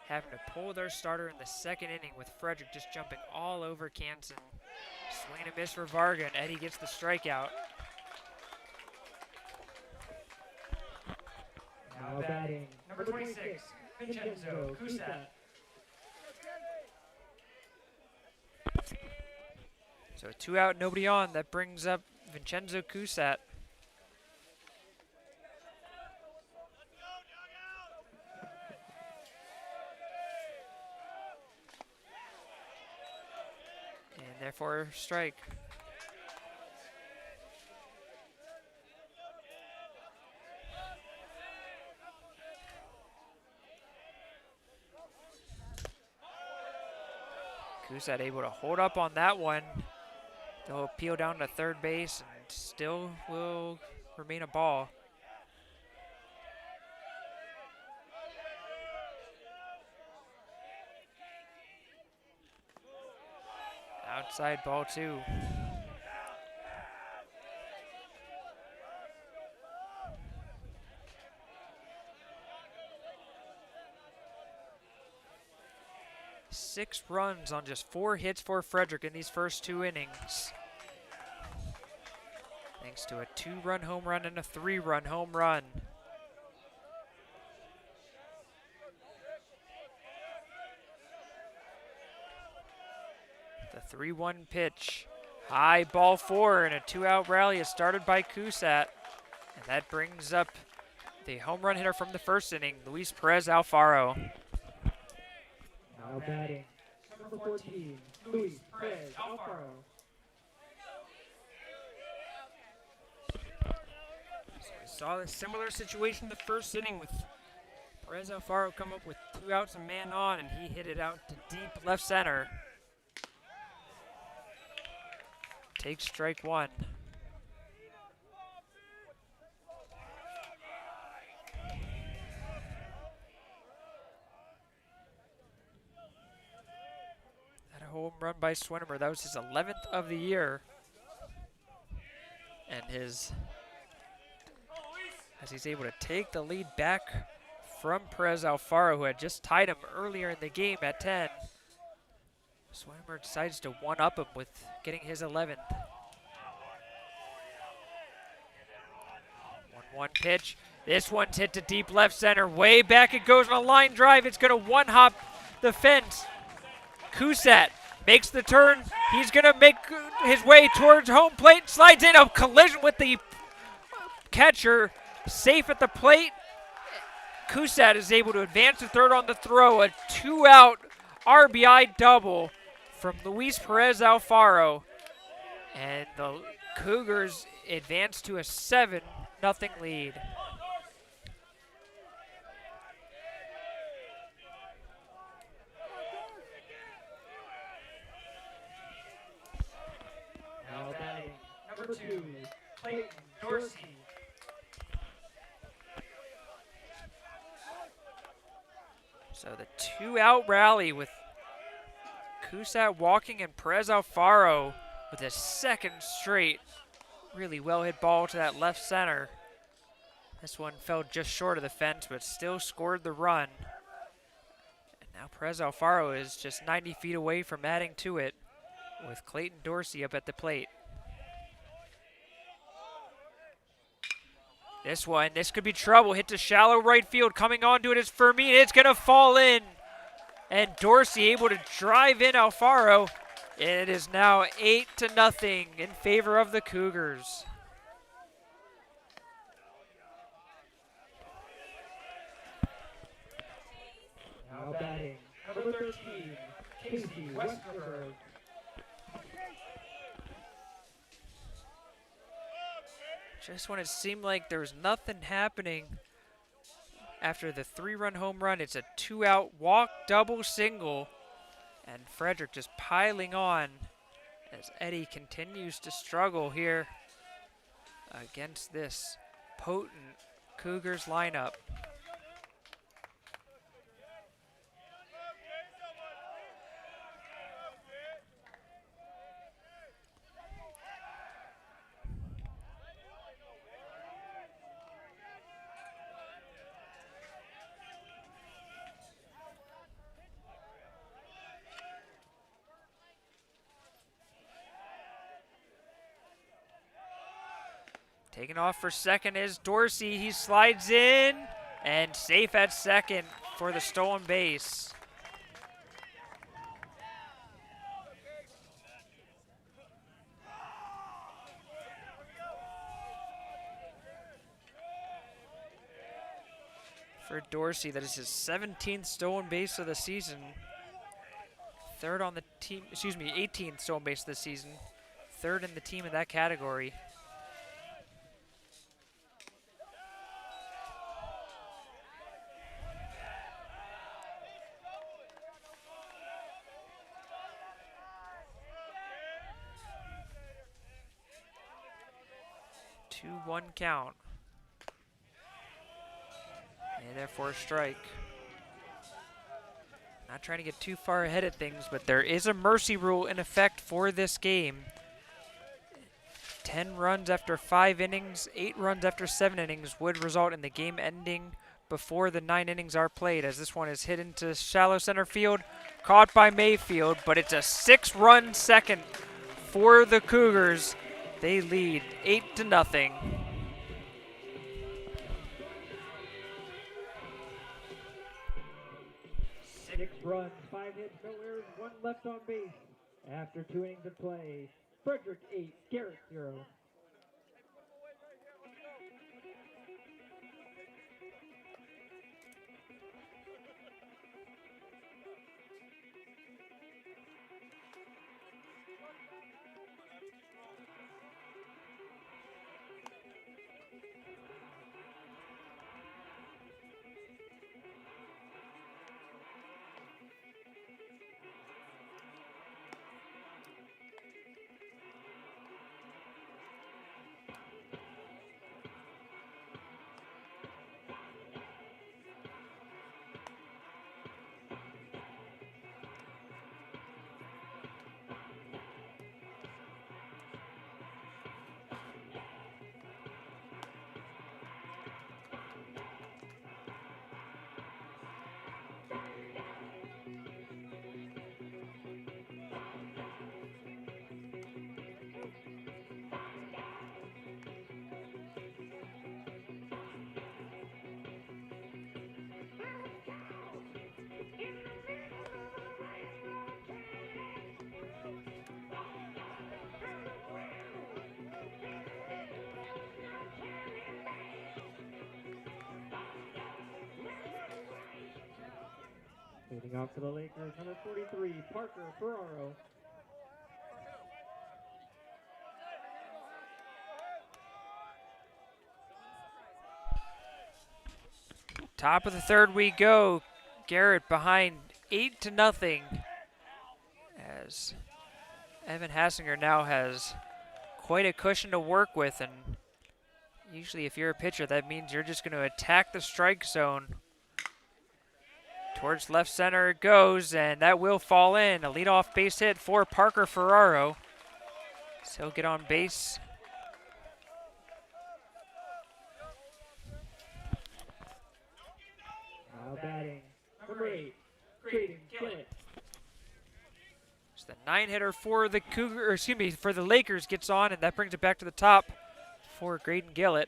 having to pull their starter in the second inning with Frederick just jumping all over Kansen. Swing and miss for Varga, and Eddy gets the strikeout. Now Now batting, number 26, Vincenzo Cusat. So 2 out, nobody on. That brings up Vincenzo Cusat. And therefore, strike. Cusat able to hold up on that one. They'll appeal down to third base and still will remain a ball. Outside ball 2. Six runs on just 4 hits for Frederick in these first 2 innings. Thanks to a 2-run home run and a 3-run home run. The 3-1 pitch. High ball 4 and a 2-out rally is started by Cusat. And that brings up the home run hitter from the first inning, Luis Perez Alfaro. Now batting, number 14, Luis Perez Alfaro. So we saw a similar situation the first inning with Perez Alfaro come up with 2 outs and man on, and he hit it out to deep left center. Takes strike 1. That home run by Swinnermer, that was his 11th of the year. And as he's able to take the lead back from Perez Alfaro, who had just tied him earlier in the game at 10. Swinnermer decides to one-up him with getting his 11th. 1-1 pitch. This one's hit to deep left center. Way back it goes on a line drive. It's going to one-hop the fence. Cusat makes the turn. He's going to make his way towards home plate. Slides in a collision with the catcher. Safe at the plate. Cusat is able to advance to third on the throw. A 2-out RBI double from Luis Perez Alfaro. And the Cougars advance to a 7-0 lead. Now batting, number 2, Clayton Dorsey. So the 2-out rally with Cusat walking and Perez Alfaro with his 2nd straight really well hit ball to that left center. This one fell just short of the fence, but still scored the run. And now Perez Alfaro is just 90 feet away from adding to it with Clayton Dorsey up at the plate. This could be trouble. Hit to shallow right field. Coming onto it is Fermin. It's going to fall in. And Dorsey able to drive in Alfaro. It is now 8-0 in favor of the Cougars. Now batting, number 13, Casey Westerberg. Just when it seemed like there was nothing happening after the 3-run home run, it's a 2-out walk, double, single. And Frederick just piling on as Eddie continues to struggle here against this potent Cougars lineup. Taking off for second is Dorsey. He slides in And safe at second for the stolen base. For Dorsey, that is his 17th stolen base of the season. Third on the team, 18th stolen base of the season. Third in the team in that category. Two, 1 count. And therefore a strike. Not trying to get too far ahead of things, but there is a mercy rule in effect for this game. 10 runs after 5 innings, 8 runs after 7 innings would result in the game ending before the 9 innings are played, as this one is hit into shallow center field, caught by Mayfield, but it's a 6-run second for the Cougars. They lead 8-0. 6 runs, 5 hits, no errors, 1 left on base. After 2 innings of play, Frederick 8, Garrett 0. Leading off for the Lakers, number 43, Parker Ferraro. Top of the third we go. Garrett behind 8-0, as Evan Hassinger now has quite a cushion to work with, and usually if you're a pitcher, that means you're just going to attack the strike zone. Towards left center it goes, and that will fall in. A leadoff base hit for Parker Ferraro. So he'll get on base. Now batting, number 8, Garrett. So the 9-hitter for the for the Lakers gets on, and that brings it back to the top for Graydon Gillett.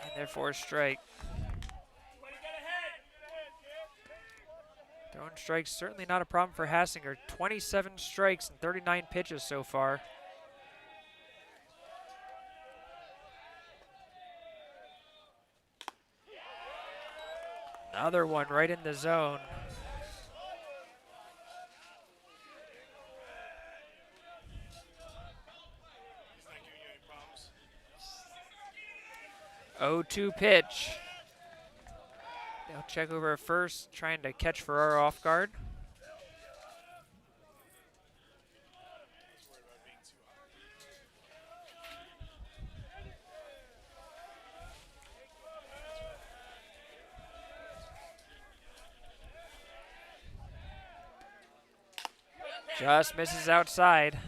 And therefore a strike. Throwing strikes certainly not a problem for Hassinger. 27 strikes and 39 pitches so far. Another one right in the zone. Oh, 2 pitch. They'll check over at first, trying to catch Ferraro off guard. Just misses outside.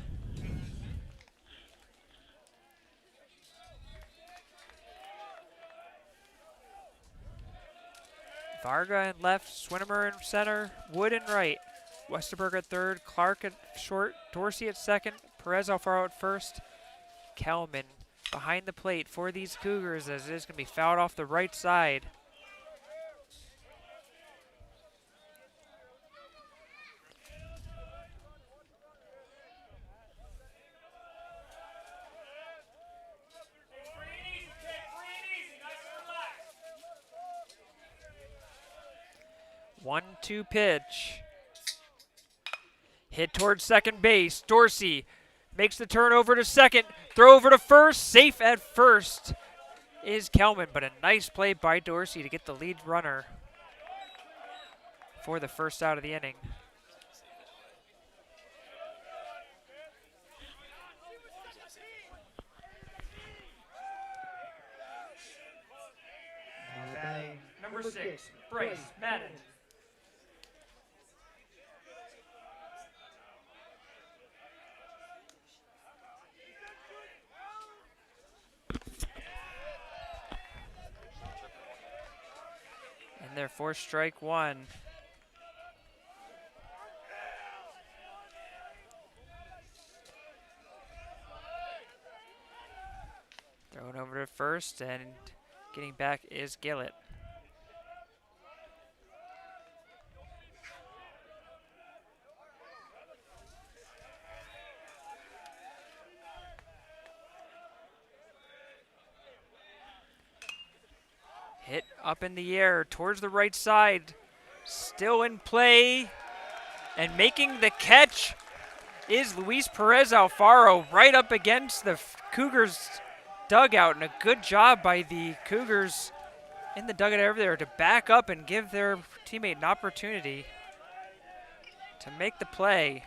Varga in left, Swinimer in center, Wood in right. Westerberg at third, Clark at short, Dorsey at second, Perez Alfaro at first, Kelman behind the plate for these Cougars as it is going to be fouled off the right side. One-two pitch. Hit towards second base. Dorsey makes the turn over to second. Throw over to first. Safe at first is Kelman, but a nice play by Dorsey to get the lead runner for the first out of the inning. Batting Number 6, Bryce Madden. And therefore strike one. Thrown over to first, and getting back is Garrett. Hit up in the air towards the right side. Still in play. And making the catch is Luis Perez Alfaro right up against the Cougars dugout. And a good job by the Cougars in the dugout over there to back up and give their teammate an opportunity to make the play.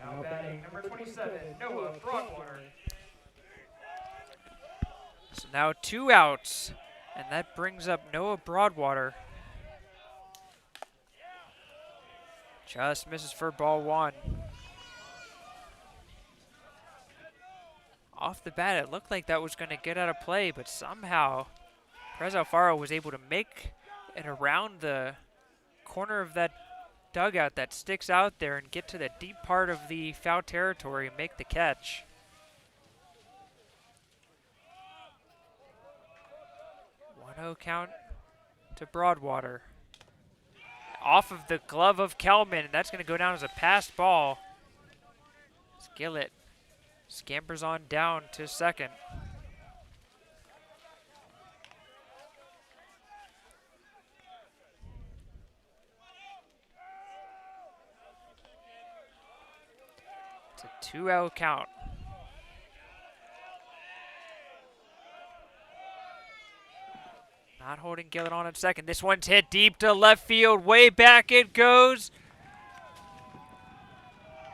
now batting number 27, Noah Broadwater. So now 2 outs, and that brings up Noah Broadwater. Just misses for ball 1. Off the bat, it looked like that was going to get out of play, but somehow Perez Alfaro was able to make it around the corner of that dugout that sticks out there and get to the deep part of the foul territory and make the catch. No count to Broadwater. Off of the glove of Kelman, and that's going to go down as a passed ball. Garrett scampers on down to second. It's a 2-out count. Not holding Garrett on at second. This one's hit deep to left field. Way back it goes.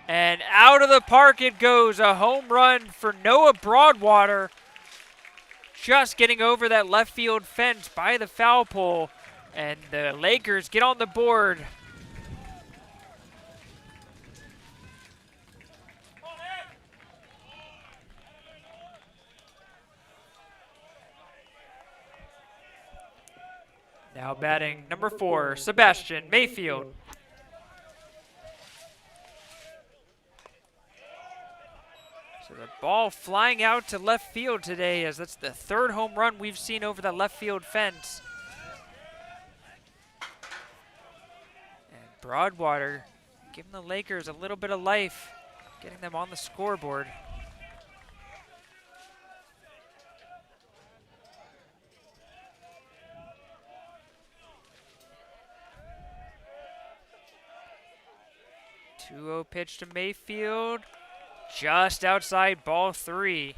And out of the park it goes. A home run for Noah Broadwater. Just getting over that left field fence by the foul pole. And the Lakers get on the board. Now batting number 4, Sebastian Mayfield. So the ball flying out to left field today, as that's the 3rd home run we've seen over the left field fence. And Broadwater giving the Lakers a little bit of life, getting them on the scoreboard. Two-0 pitch to Mayfield, just outside ball 3.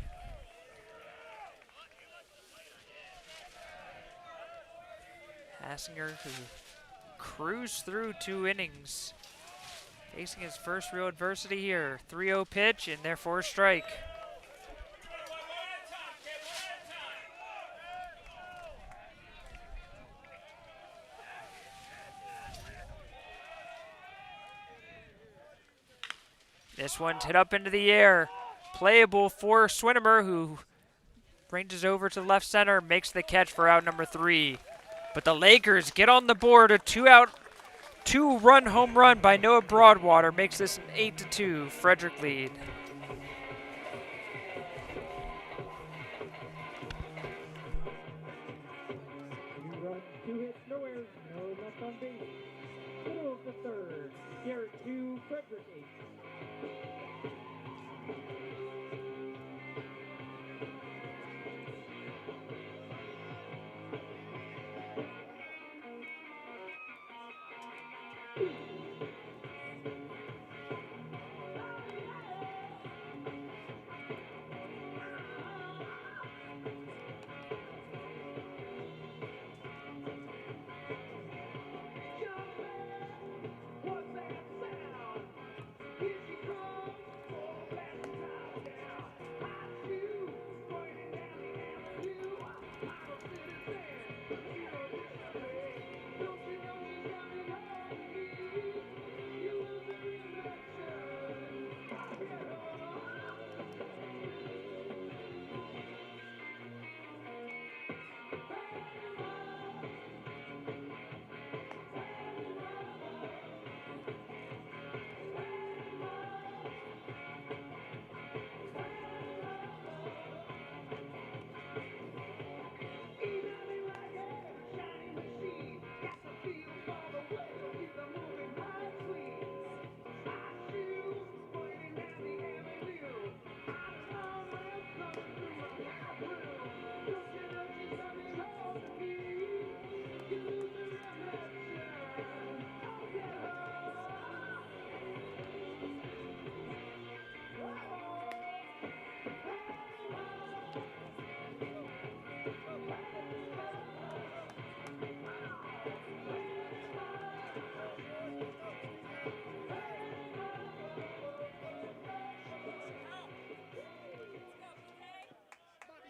Hassinger, who cruised through 2 innings, facing his first real adversity here. 3-0 pitch, and therefore a strike. This one's hit up into the air. Playable for Swinimer, who ranges over to left center, makes the catch for out number 3. But the Lakers get on the board, a 2-out Two-run home run by Noah Broadwater makes this an 8-2 Frederick lead. Two runs, two hits, no errors, no left on base. Middle of the third. Garrett 2, Frederick 8.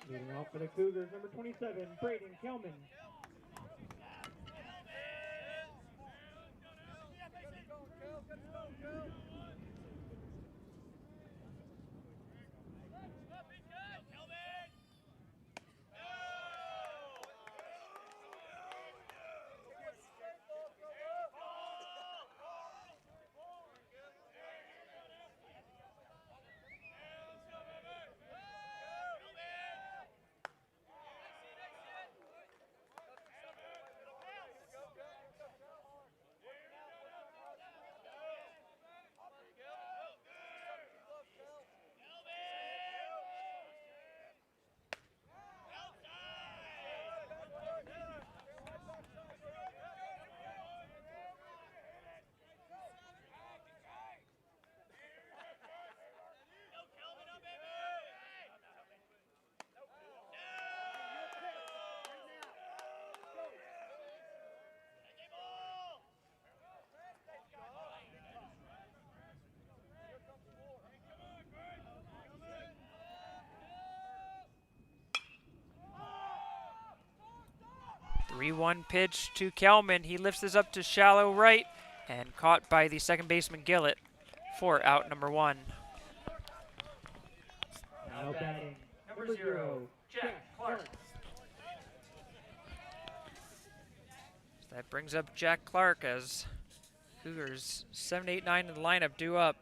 Leading off for the Cougars, number 27, Braden Kelman. 3-1 pitch to Kelman. He lifts this up to shallow right and caught by the second baseman Gillett for out number 1. Now batting, number 0, Jack Clark. That brings up Jack Clark as Cougars 7, 8, 9 in the lineup due up.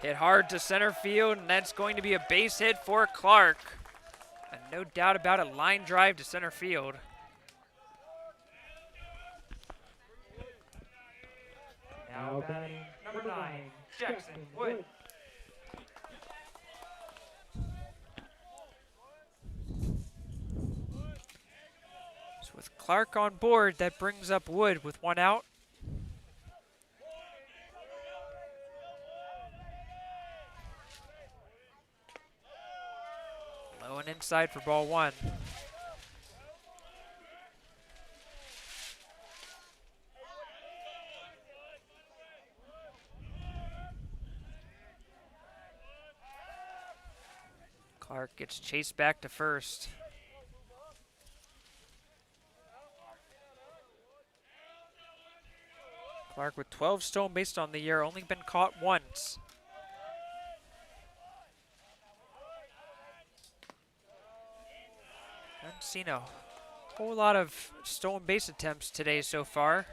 Hit hard to center field, and that's going to be a base hit for Clark. And no doubt about it, line drive to center field. Now batting, number 9, Jackson Wood. So with Clark on board, that brings up Wood with 1 out. Low and inside for ball 1. Clark gets chased back to first. Clark with 12 stolen bases on the year, only been caught once. Haven't seen a Whole lot of stolen base attempts today so far.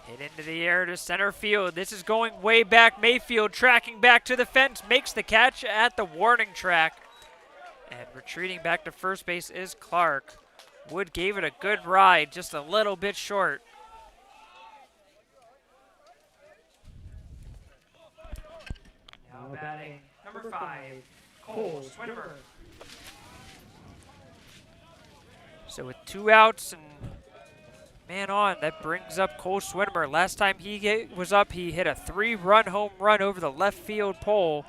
Hit into the air to center field. This is going way back. Mayfield tracking back to the fence, makes the catch at the warning track. And retreating back to first base is Clark. Wood gave it a good ride, just a little bit short. Now batting number 5, Cole Swinmer. So with 2 outs and man on, that brings up Cole Swinmer. Last time he was up, he hit a 3-run home run over the left field pole.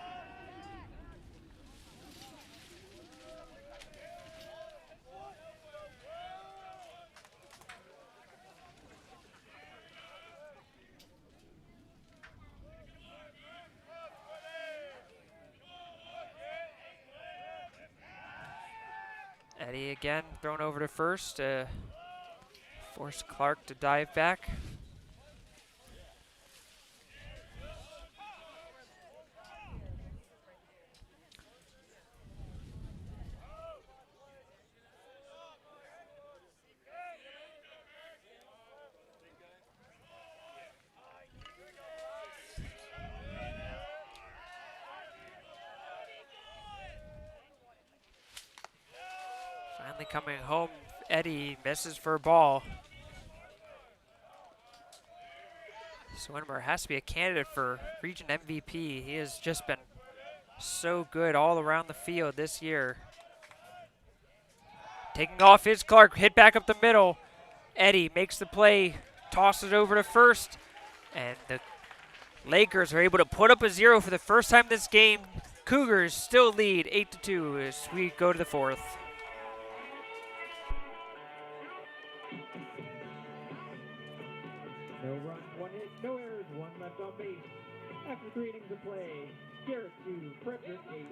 Eddie again thrown over to first to force Clark to dive back. Finally coming home, Eddie misses for a ball. Swinmer has to be a candidate for region MVP. He has just been so good all around the field this year. Taking off is Clark, hit back up the middle. Eddie makes the play, tosses it over to first, and the Lakers are able to put up a 0 for the first time this game. Cougars still lead 8-2 as we go to the 4th. No runs, 1 hit, no errors, 1 left on base. After 3 innings of play, Garrett 2, Frederick 8.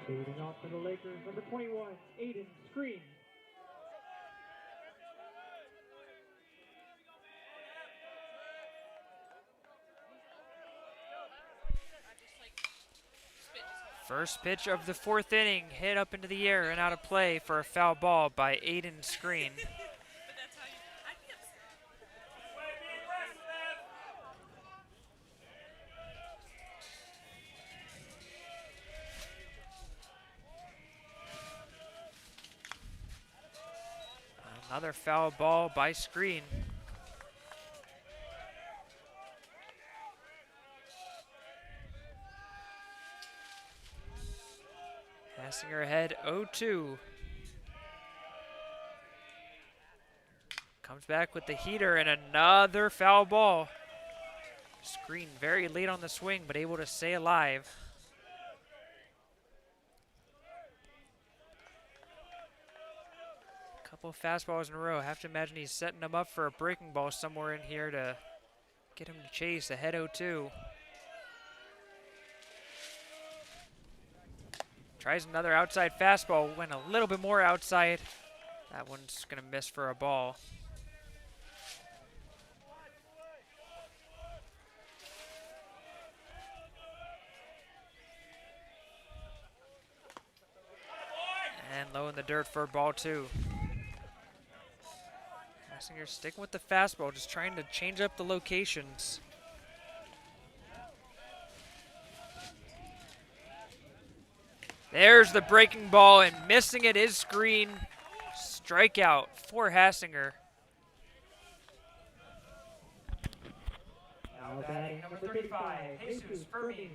Leading off for the Lakers, number 21, Aiden Screen. First pitch of the 4th inning, hit up into the air and out of play for a foul ball by Aiden Screen. Another foul ball by Screen. Passing her ahead 0-2. Comes back with the heater and another foul ball. Screen very late on the swing, but able to stay alive. Couple of fastballs in a row. I have to imagine he's setting them up for a breaking ball somewhere in here to get him to chase ahead 0-2. Tries another outside fastball, went a little bit more outside. That one's gonna miss for a ball. And low in the dirt for ball 2. Hassinger sticking with the fastball, just trying to change up the locations. There's the breaking ball, and missing it is Screen. Strikeout for Hassinger. Now batting number 35, Jesus Fermin.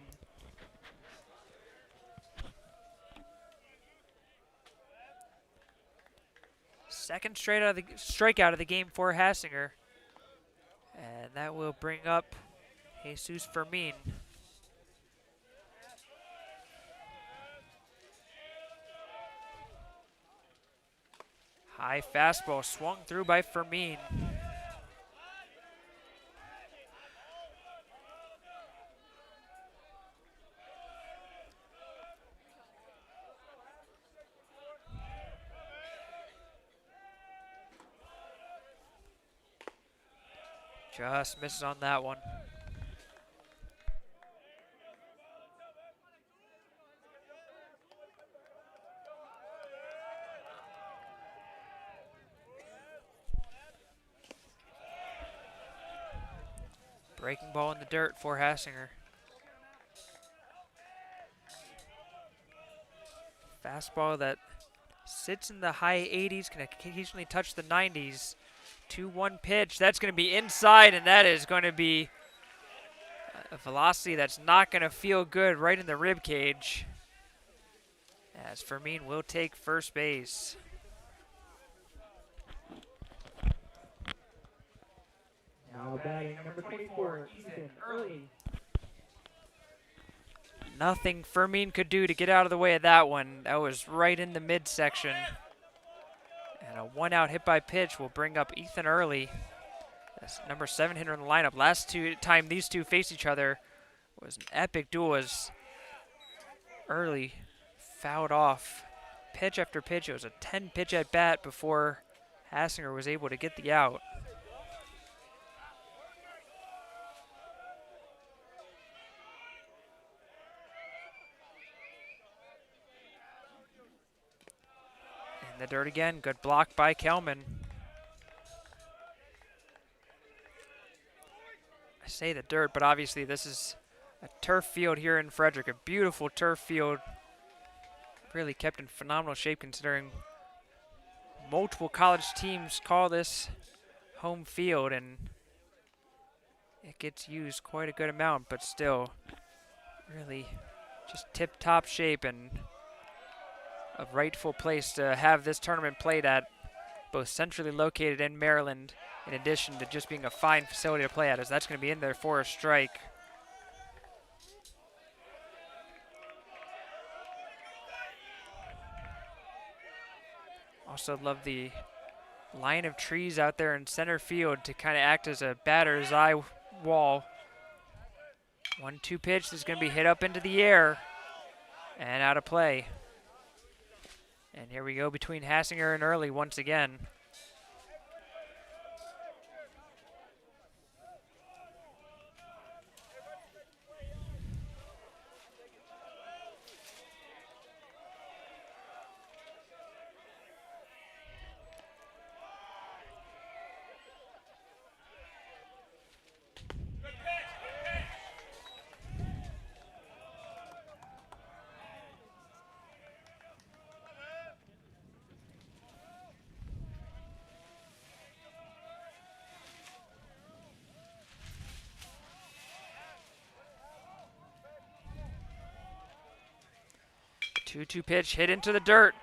Second strikeout of the game for Hassinger. And that will bring up Jesus Fermin. High fastball swung through by Fermin. Just misses on that one. Breaking ball in the dirt for Hassinger. Fastball that sits in the high 80s, can occasionally touch the 90s. 2-1 pitch. That's going to be inside, and that is going to be a velocity that's not going to feel good right in the rib cage. As Fermin will take first base. Now batting number 24, Ethan Early. Nothing Fermin could do to get out of the way of that one. That was right in the midsection. And a 1-out hit by pitch will bring up Ethan Early. That's number 7 hitter in the lineup. Last time these two faced each other was an epic duel as Early fouled off pitch after pitch. It was a 10-pitch at bat before Hassinger was able to get the out. In the dirt again, good block by Kelman. I say the dirt, but obviously this is a turf field here in Frederick, a beautiful turf field. Really kept in phenomenal shape considering multiple college teams call this home field, and it gets used quite a good amount, but still really just tip-top shape and a rightful place to have this tournament played at, both centrally located in Maryland, in addition to just being a fine facility to play at, as that's going to be in there for a strike. Also love the line of trees out there in center field to kind of act as a batter's eye wall. 1-2 pitch is going to be hit up into the air and out of play. And here we go between Hassinger and Early once again. Two-two pitch hit into the dirt.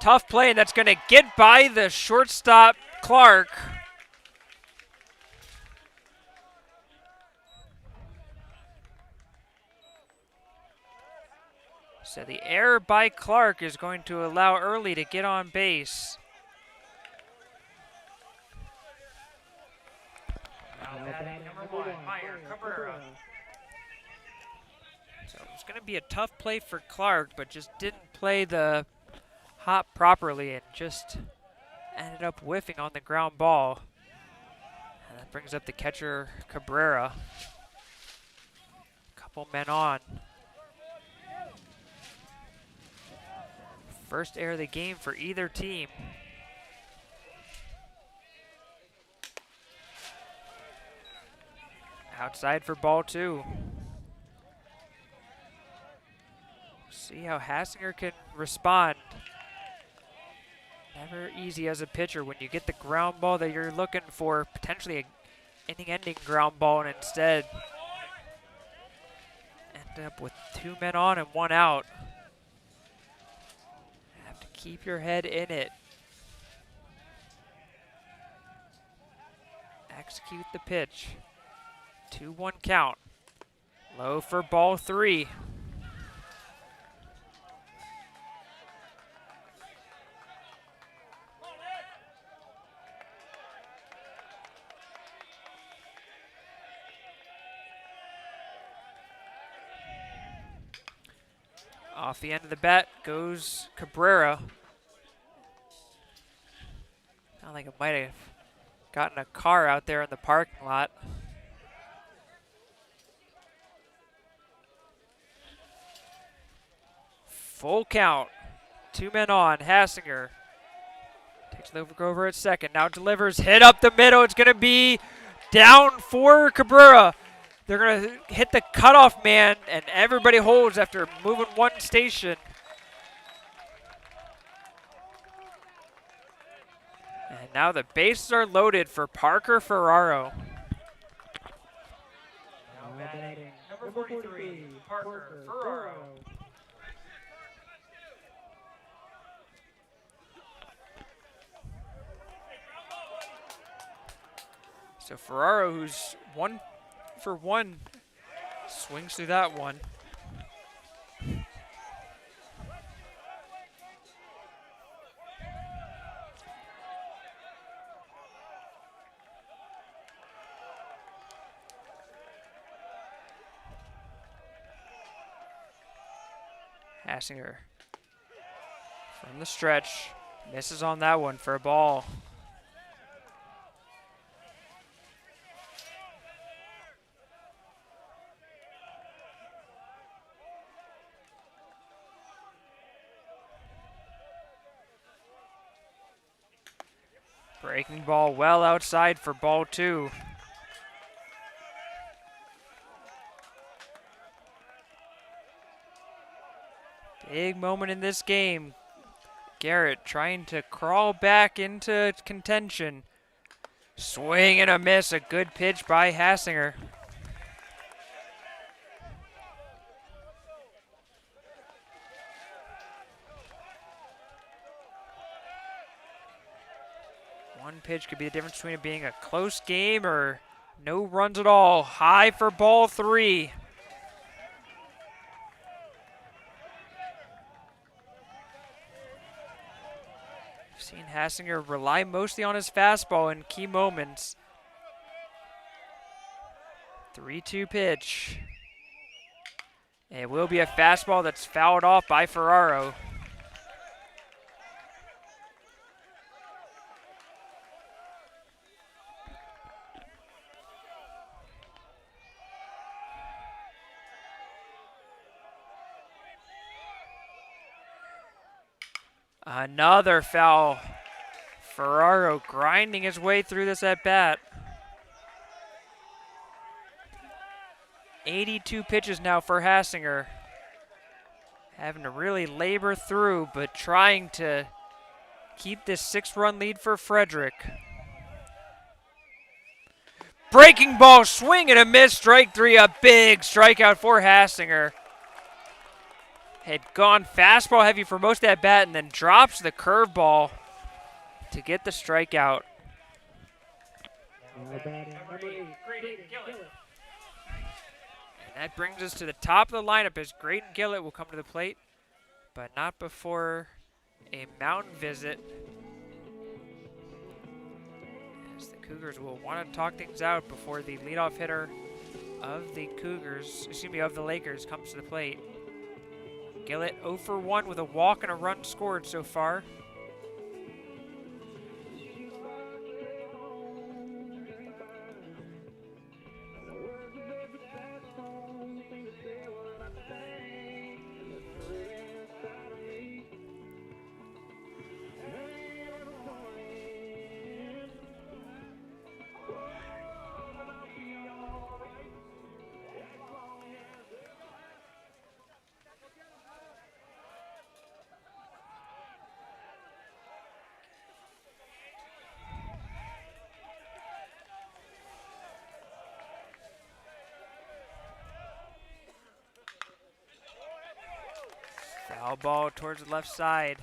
Tough play, and that's going to get by the shortstop, Clark. So the error by Clark is going to allow Early to get on base. Now batting number 1, Cabrera. So it's going to be a tough play for Clark, but just didn't play the hop properly and just ended up whiffing on the ground ball. And that brings up the catcher, Cabrera. Couple men on. First error of the game for either team. Outside for ball 2. See how Hassinger can respond. Never easy as a pitcher when you get the ground ball that you're looking for, potentially an inning-ending ground ball, and instead end up with 2 men on and 1 out. Have to keep your head in it. Execute the pitch. 2-1 count. Low for ball 3. Off the end of the bat goes Cabrera. Sound like it might have gotten a car out there in the parking lot. Full count. 2 men on. Hassinger takes the over at second. Now delivers. Hit up the middle. It's going to be down for Cabrera. They're going to hit the cutoff man, and everybody holds after moving 1 station. And now the bases are loaded for Parker Ferraro. Now batting number 43, Parker Ferraro. So Ferraro, who's 1 for 1, swings through that one. Hassinger from the stretch, misses on that one for a ball. Breaking ball well outside for ball 2. Big moment in this game. Garrett trying to crawl back into contention. Swing and a miss. A good pitch by Hassinger. One pitch could be the difference between it being a close game or no runs at all. High for ball 3. We've seen Hassinger rely mostly on his fastball in key moments. 3-2 pitch. It will be a fastball that's fouled off by Ferraro. Another foul. Ferraro grinding his way through this at bat. 82 pitches now for Hassinger. Having to really labor through, but trying to keep this 6-run lead for Frederick. Breaking ball, swing and a miss, strike 3, a big strikeout for Hassinger. Had gone fastball heavy for most of that bat and then drops the curveball to get the strikeout. And that brings us to the top of the lineup as Graydon Gillett will come to the plate, but not before a mound visit. As the Cougars will want to talk things out before the leadoff hitter of the Cougars, of the Lakers, comes to the plate. Garrett 0 for 1 with a walk and a run scored so far. Foul ball towards the left side.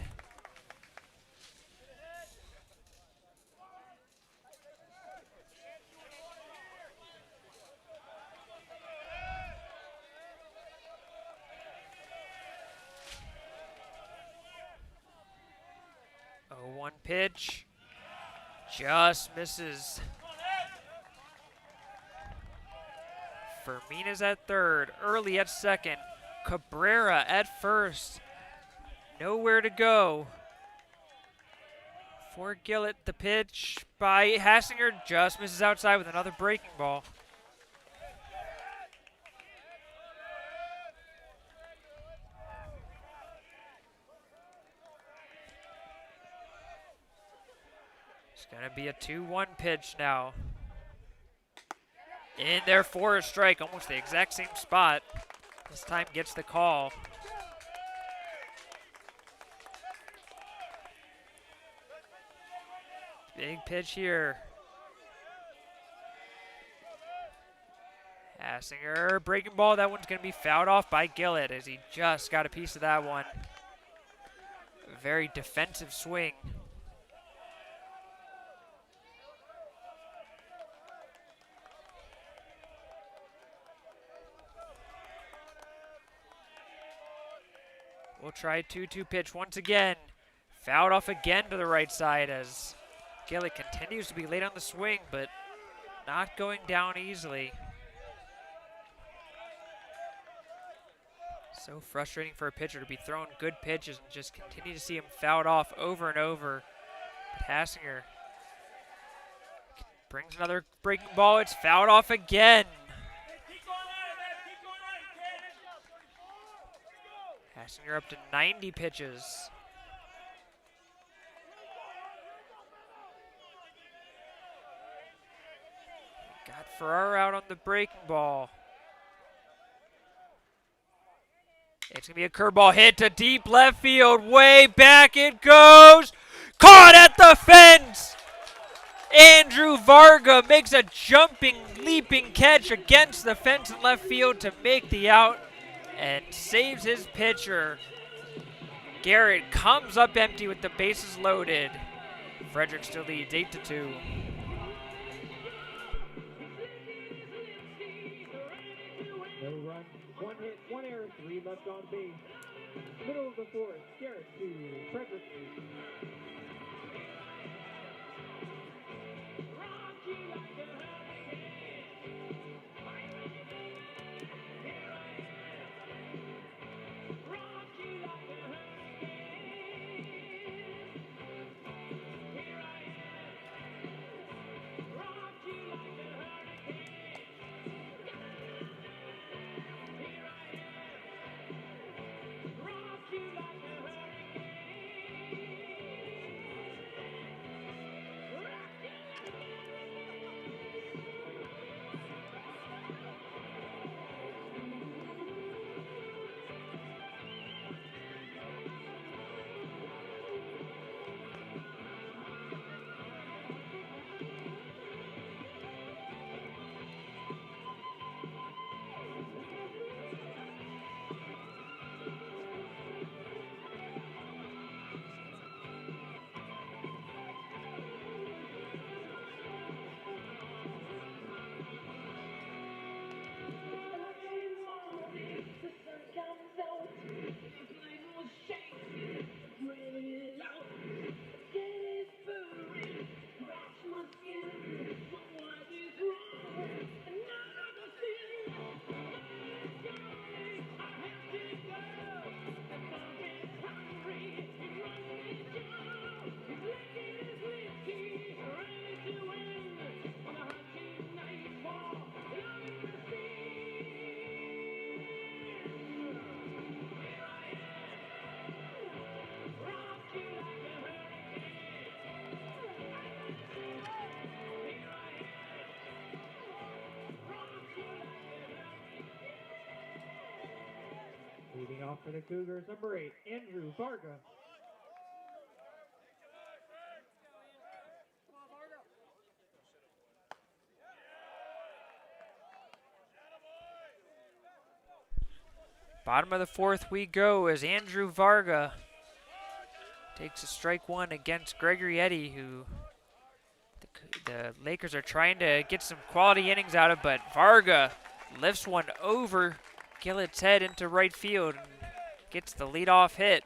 Oh, 1 pitch. Just misses. Fermina's at third. Early at second. Cabrera at first. Nowhere to go. For Garrett, the pitch by Hassinger just misses outside with another breaking ball. It's going to be a 2-1 pitch now. In there for a strike, almost the exact same spot. This time gets the call. Big pitch here. Hassinger, breaking ball. That one's going to be fouled off by Garrett as he just got a piece of that one. Very defensive swing. We'll try a 2-2 pitch once again. Fouled off again to the right side as Garrett continues to be late on the swing, but not going down easily. So frustrating for a pitcher to be throwing good pitches and just continue to see him fouled off over and over. But Hassinger brings another breaking ball. It's fouled off again. Hassinger up to 90 pitches. Got Ferrara out on the breaking ball. It's going to be a curveball hit to deep left field. Way back it goes. Caught at the fence. Andrew Varga makes a jumping, leaping catch against the fence in left field to make the out and saves his pitcher. Garrett comes up empty with the bases loaded. Frederick still leads 8-2. No run, 1 hit, 1 error, 3 left on base. Middle of the fourth, Garrett 2, Frederick 3. off for the Cougars, number 8, Andrew Varga. Bottom of the fourth we go as Andrew Varga takes a strike one against Gregory Eddy, who the Lakers are trying to get some quality innings out of, but Varga lifts one over Gillett's head into right field and gets the leadoff hit.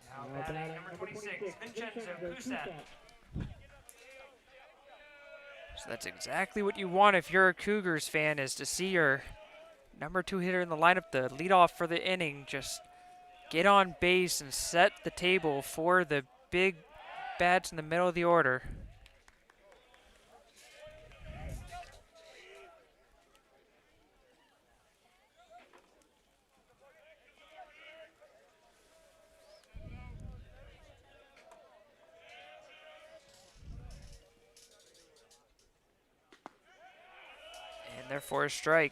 Now batting number 26, Vincenzo Cusat. So that's exactly what you want if you're a Cougars fan, is to see your number 2 hitter in the lineup, the leadoff for the inning, just get on base and set the table for the big bats in the middle of the order. And therefore a strike.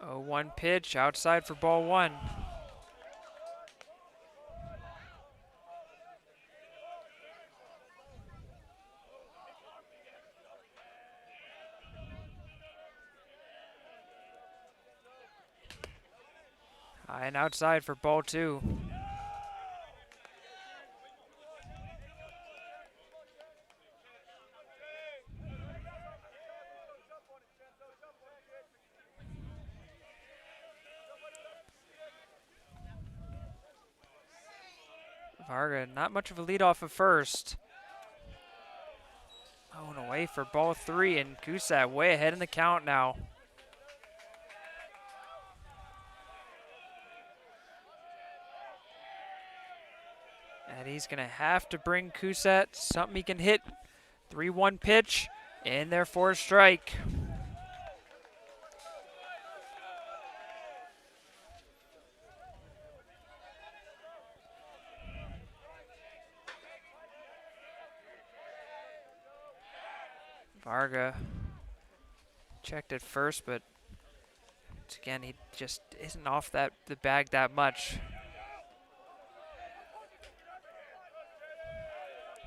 Oh, 1 pitch outside for ball 1. High and outside for ball 2. Varga, not much of a leadoff at first. Oh, and away for ball 3, and Cusat way ahead in the count now. And he's going to have to bring Cusat something he can hit. 3-1 pitch, in there for a strike. Varga checked it first, but again, he just isn't off the bag that much.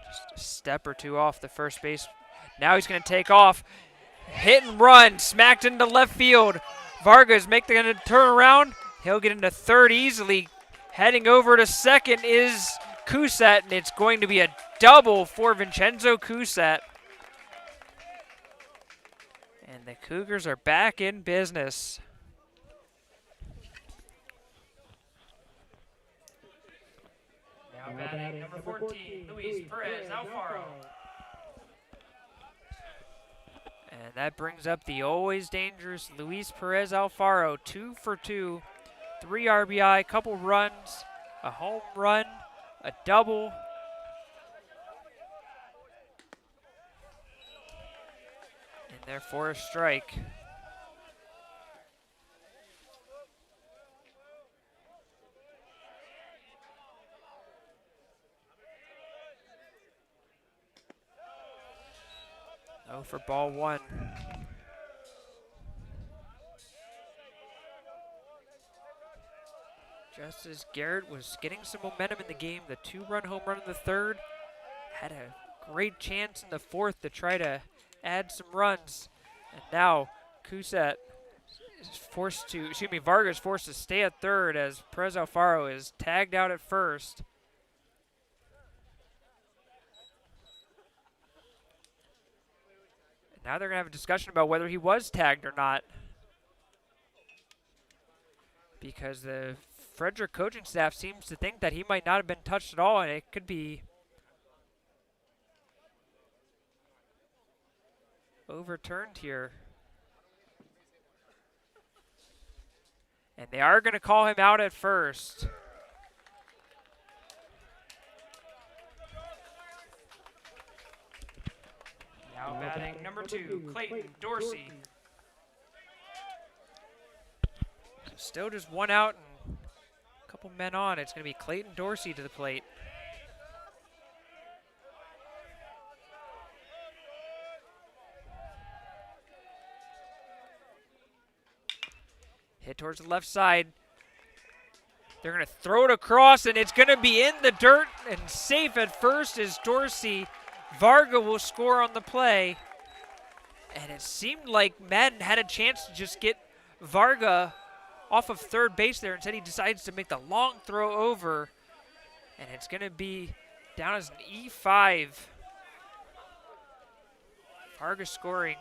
Just a step or two off the first base. Now he's going to take off. Hit and run, smacked into left field. Varga's going to turn around. He'll get into third easily. Heading over to second is Cusat, and it's going to be a double for Vincenzo Cusat. And the Cougars are back in business. Now batting number 14, Luis Perez Alfaro. And that brings up the always dangerous Luis Perez Alfaro. 2 for 2, 3 RBI, couple runs, a home run, a double. And therefore a strike. Oh, for ball 1. Just as Garrett was getting some momentum in the game, the 2-run home run in the third, had a great chance in the fourth to try to add some runs. And now Cusat is Varga is forced to stay at third as Perez Alfaro is tagged out at first. Now they're going to have a discussion about whether he was tagged or not. because the Frederick coaching staff seems to think that he might not have been touched at all, and it could be overturned here. And they are going to call him out at first. Now batting number 2, Clayton Dorsey. Still just one out and a couple men on. It's going to be Clayton Dorsey to the plate. Hit towards the left side. They're going to throw it across, and it's going to be in the dirt and safe at first as Dorsey. Varga will score on the play. And it seemed like Madden had a chance to just get Varga off of third base there. Instead, he decides to make the long throw over. And it's going to be down as an E5. Varga scoring.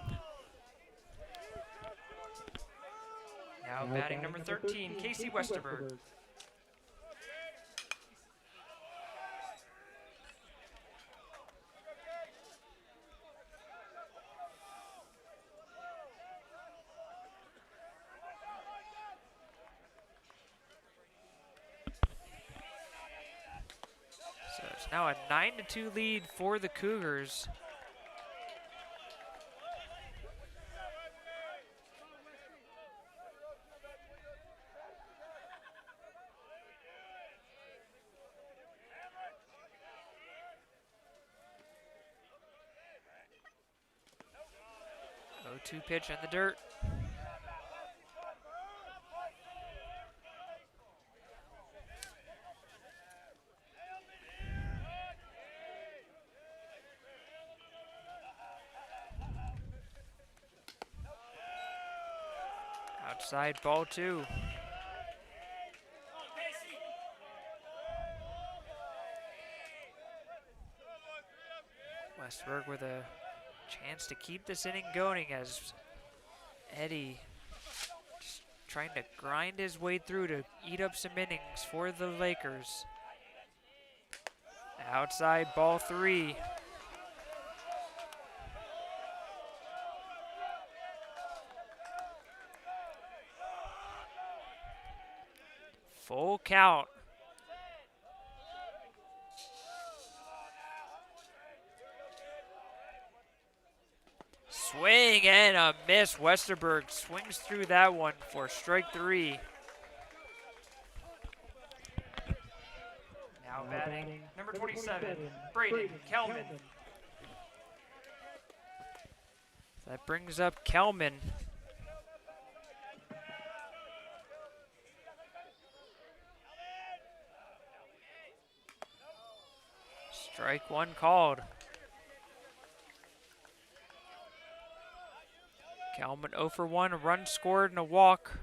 Now batting number 13, Casey Westerberg. So it's now a 9-2 lead for the Cougars. Two pitch in the dirt. Outside ball 2. Westberg with a chance to keep this inning going as Eddie just trying to grind his way through to eat up some innings for the Lakers. Outside ball 3. Full count. Swing and a miss. Westerberg swings through that one for strike 3. Now batting number 27, Braden Kelman. That brings up Kelman. Strike 1 called. Kelman 0 for 1, a run scored and a walk.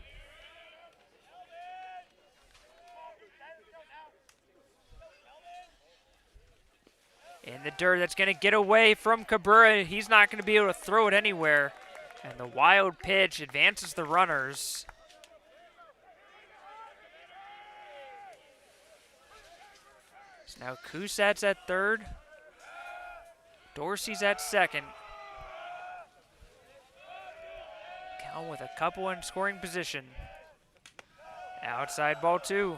In the dirt, that's going to get away from Cabrera. He's not going to be able to throw it anywhere. And the wild pitch advances the runners. So now Kusat's at third. Dorsey's at second. With a couple in scoring position. Outside ball 2.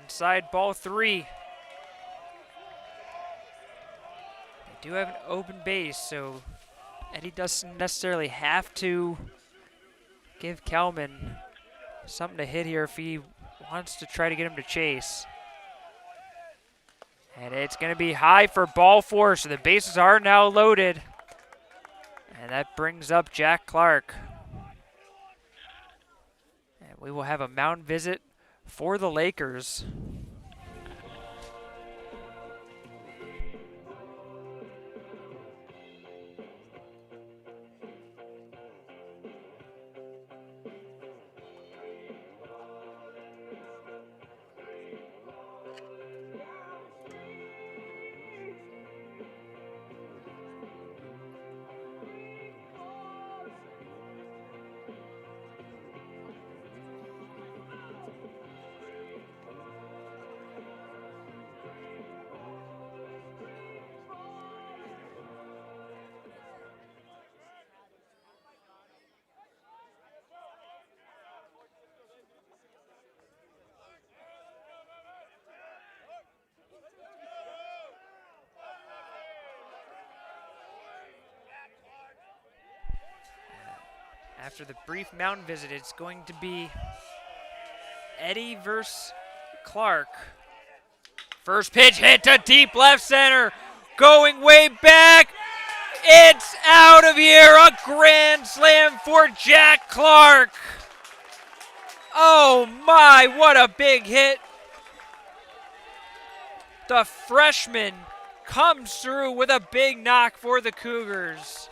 Inside ball 3. They do have an open base, so Eddie doesn't necessarily have to give Kelman something to hit here if he wants to try to get him to chase. And it's going to be high for ball 4, so the bases are now loaded. And that brings up Jack Clark. And we will have a mound visit for the Lakers. After the brief mound visit, it's going to be Eddie versus Clark. First pitch hit to deep left center. Going way back. It's out of here. A grand slam for Jack Clark. Oh my, what a big hit. The freshman comes through with a big knock for the Cougars.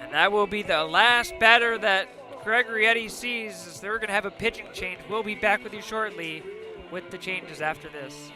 And that will be the last batter that Gregory Eddy sees, as they're going to have a pitching change. We'll be back with you shortly with the changes after this.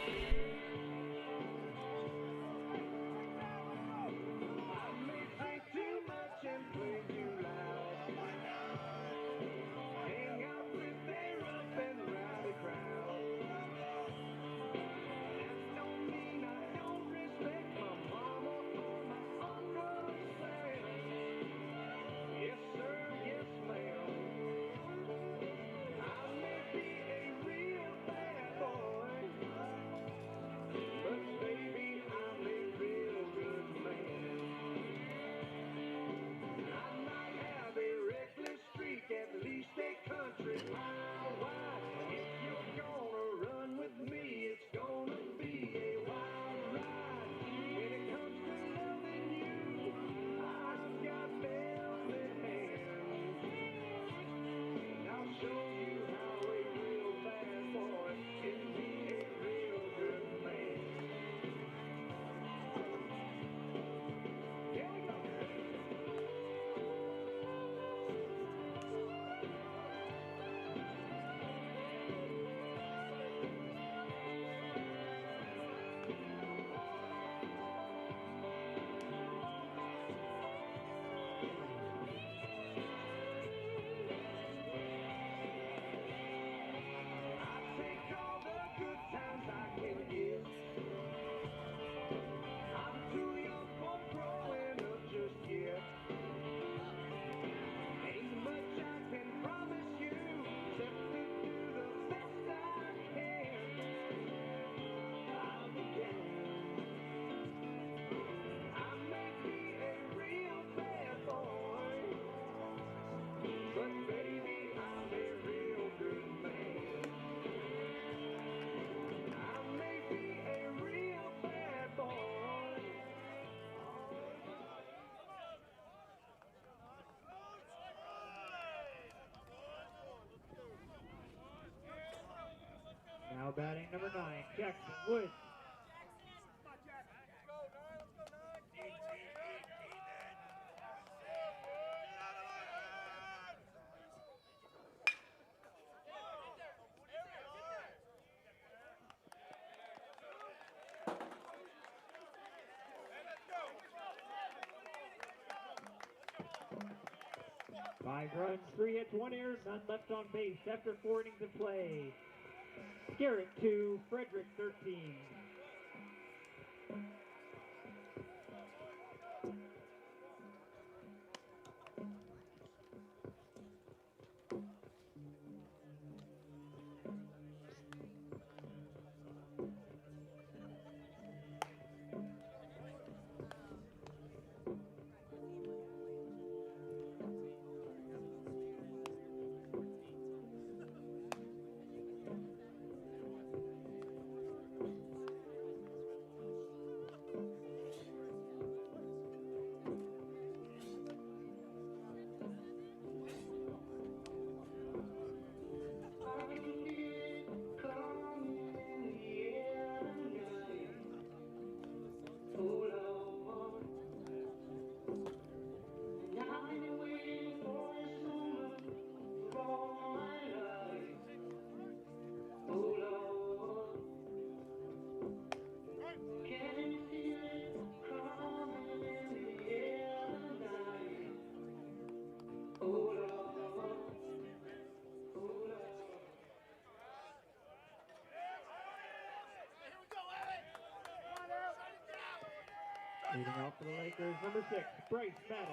Now batting number 9, Jackson Woods. Five runs, 3 hits, 1 error, none left on base after 4 innings of play. Garrett 2, Frederick 13. Leading off for the Lakers, number 6, Bryce Madden.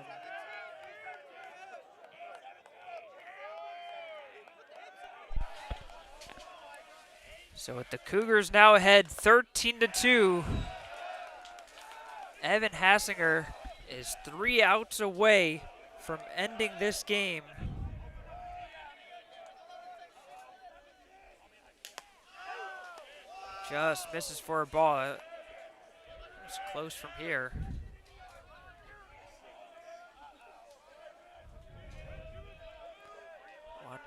So with the Cougars now ahead 13-2, Evan Hassinger is 3 outs away from ending this game. Just misses for a ball. It's close from here.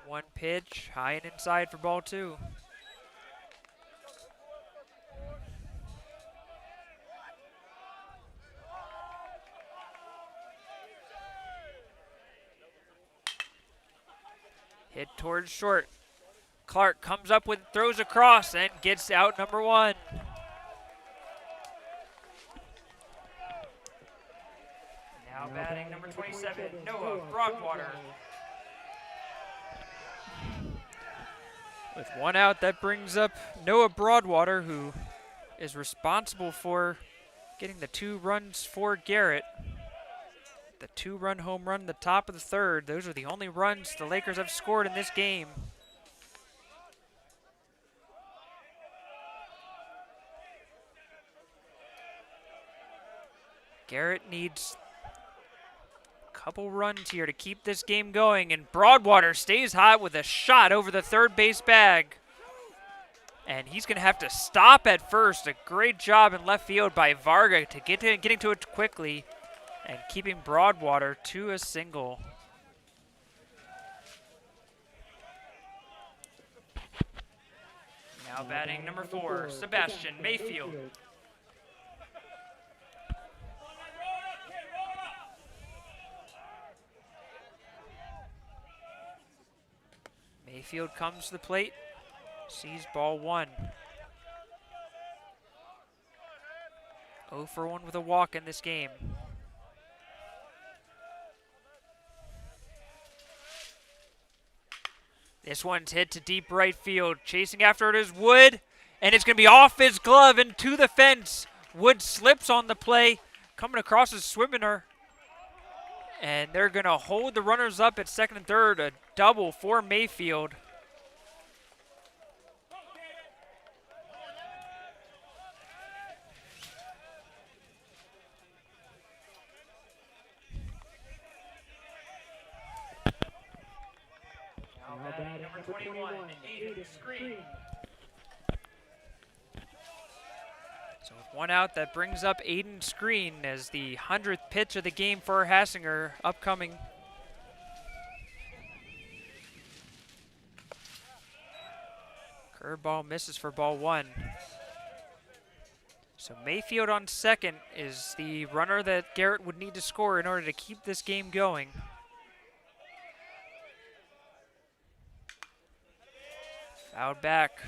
1-1 pitch, high and inside for ball 2. Hit towards short. Clark comes up with, throws across, and gets out number 1. Now batting number 27, Noah Broadwater. With 1 out, that brings up Noah Broadwater, who is responsible for getting the 2 runs for Garrett. The 2-run home run, the top of the 3rd. Those are the only runs the Lakers have scored in this game. Garrett needs a couple runs here to keep this game going, and Broadwater stays hot with a shot over the 3rd base bag. And he's going to have to stop at first. A great job in left field by Varga to getting to it quickly and keeping Broadwater to a single. Now batting number 4, Sebastian Mayfield. Mayfield comes to the plate, sees ball 1. 0 for 1 with a walk in this game. This one's hit to deep right field. Chasing after it is Wood, and it's going to be off his glove and to the fence. Wood slips on the play, coming across his swimmer. And they're going to hold the runners up at 2nd and 3rd, a double for Mayfield. Now batting number 21, Aiden Screen. So with 1 out, that brings up Aiden Screen as the 100th pitch of the game for Hassinger upcoming. Curveball misses for ball 1. So Mayfield on 2nd is the runner that Garrett would need to score in order to keep this game going. Fouled back.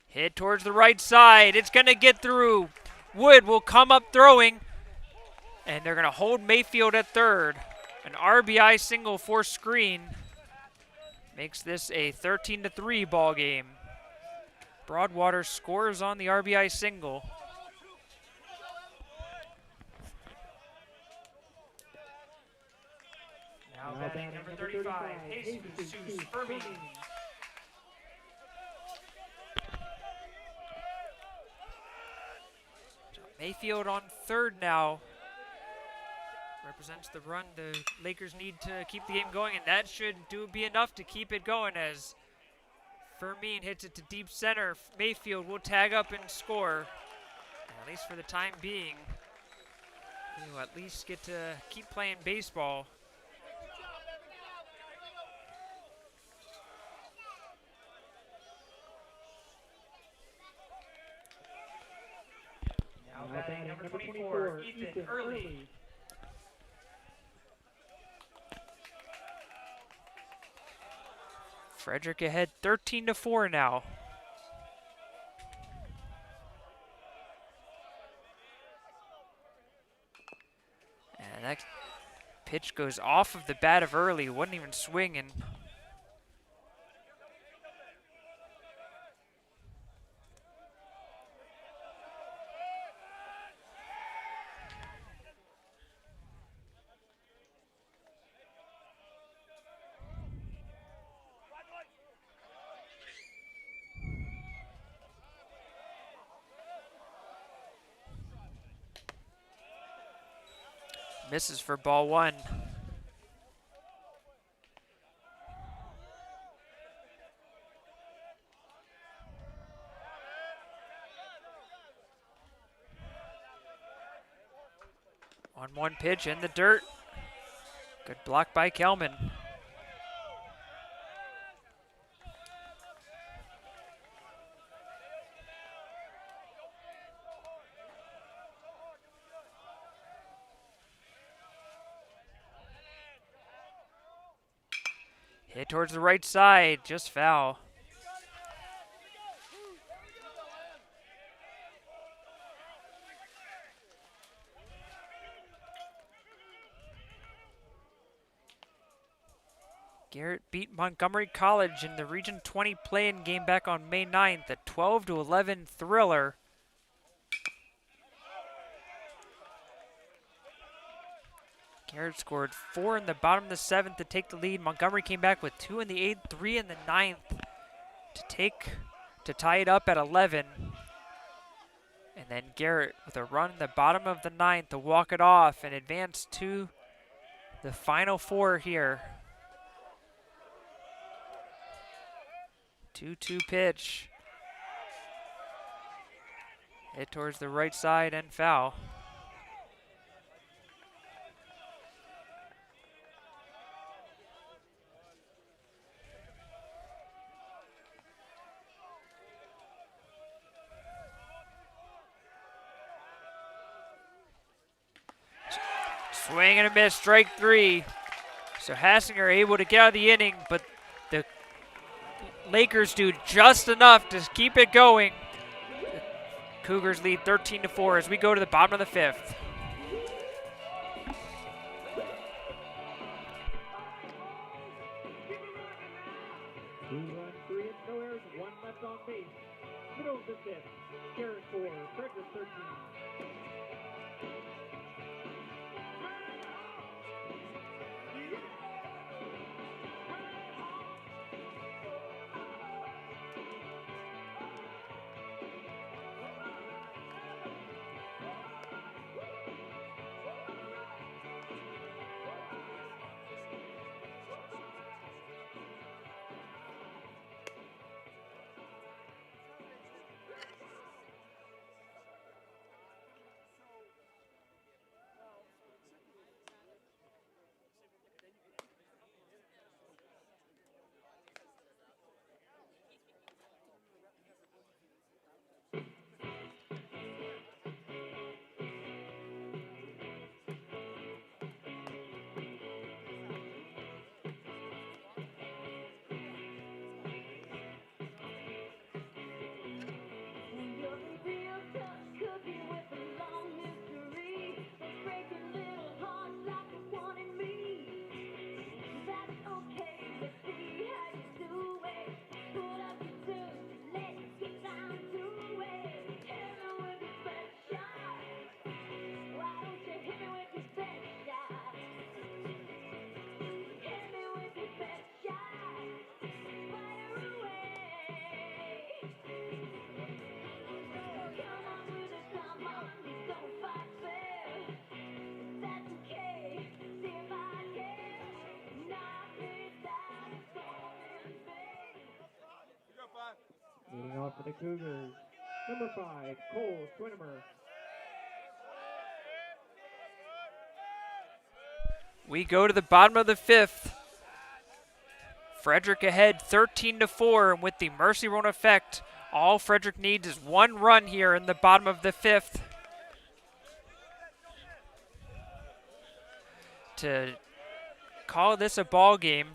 Hit towards the right side. It's going to get through. Wood will come up throwing. And they're going to hold Mayfield at 3rd. An RBI single for Screen. Makes this a 13-3 ball game. Broadwater scores on the RBI single. Now batting number 35, Jesus Fermin. Mayfield on 3rd now. Represents the run the Lakers need to keep the game going, and that should be enough to keep it going as Fermin hits it to deep center. Mayfield will tag up and score. And at least for the time being, he'll at least get to keep playing baseball. Now batting number 24, Ethan Early. Frederick ahead 13-4 now. Pitch goes off of the bat of Early, wasn't even swinging. Misses for ball one. On one pitch in the dirt. Good block by Kelman. Hit towards the right side, just foul. Garrett beat Montgomery College in the Region 20 play-in game back on May 9th, a 12-11 thriller. Garrett scored 4 in the bottom of the 7th to take the lead. Montgomery came back with 2 in the 8th, 3 in the 9th to tie it up at 11. And then Garrett with a run in the bottom of the 9th to walk it off and advance to the Final Four here. 2-2 pitch. Hit towards the right side and foul. Swing and a miss, strike three. So Hassinger able to get out of the inning, but the Lakers do just enough to keep it going. The Cougars lead 13-4 as we go to the bottom of the 5th. Two runs, 3 hits, no errors, 1 left on base. Middle of the 5th. Garrett 4, Frederick 13. Leading off for the Cougars, number 5, Cole Swinimer. We go to the bottom of the 5th. Frederick ahead 13-4, and with the mercy run effect, all Frederick needs is 1 run here in the bottom of the 5th to call this a ball game.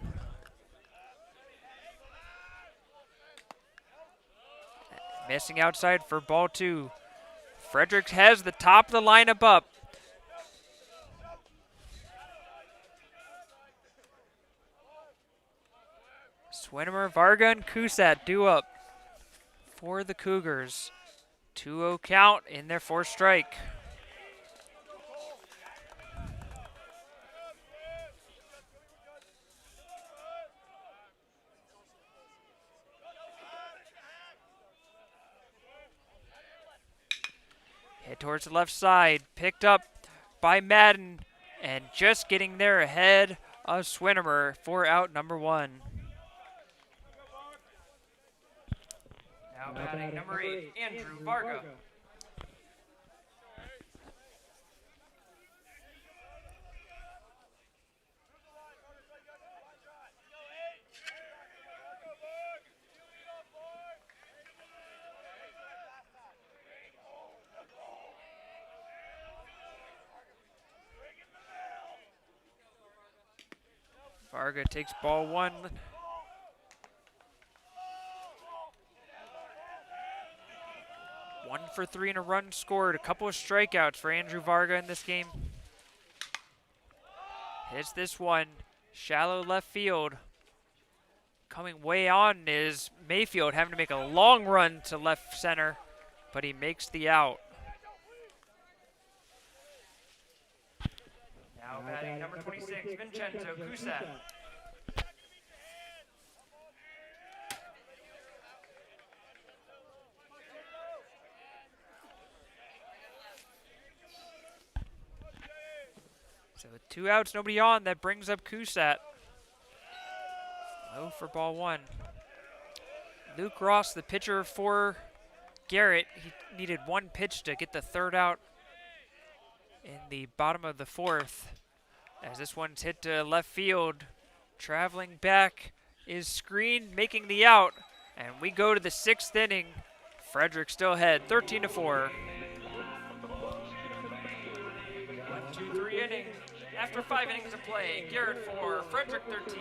Missing outside for ball 2. Frederick has the top of the lineup up. Swinimer, Varga, and Kusat due up for the Cougars. 2-0 count in their fourth strike. Hit towards the left side, picked up by Madden, and just getting there ahead of Swinimer for out number 1. Now batting number 8, Andrew Varga. Varga takes ball 1. One for 3 and a run scored. A couple of strikeouts for Andrew Varga in this game. Hits this one. Shallow left field. Coming way on is Mayfield, having to make a long run to left center, but he makes the out. Now batting number 26, Vincenzo Kusat. So with 2 outs, nobody on, that brings up Kusat. Low for ball 1. Luke Ross, the pitcher for Garrett, he needed 1 pitch to get the 3rd out in the bottom of the 4th. As this one's hit to left field, traveling back is Screen, making the out, and we go to the 6th inning. Frederick still ahead, 13-4. 1, 2, 3 inning. After 5 innings of play, Garrett 4, Frederick 13.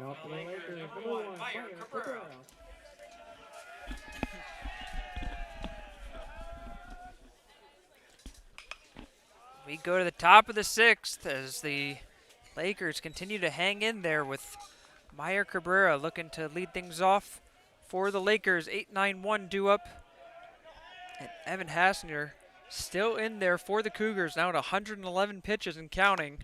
Off the Lakers, number 1, Fire Cabrera. We go to the top of the 6th as the Lakers continue to hang in there with Meyer Cabrera looking to lead things off for the Lakers. 8-9-1 due up. And Evan Hassinger still in there for the Cougars, now at 111 pitches and counting.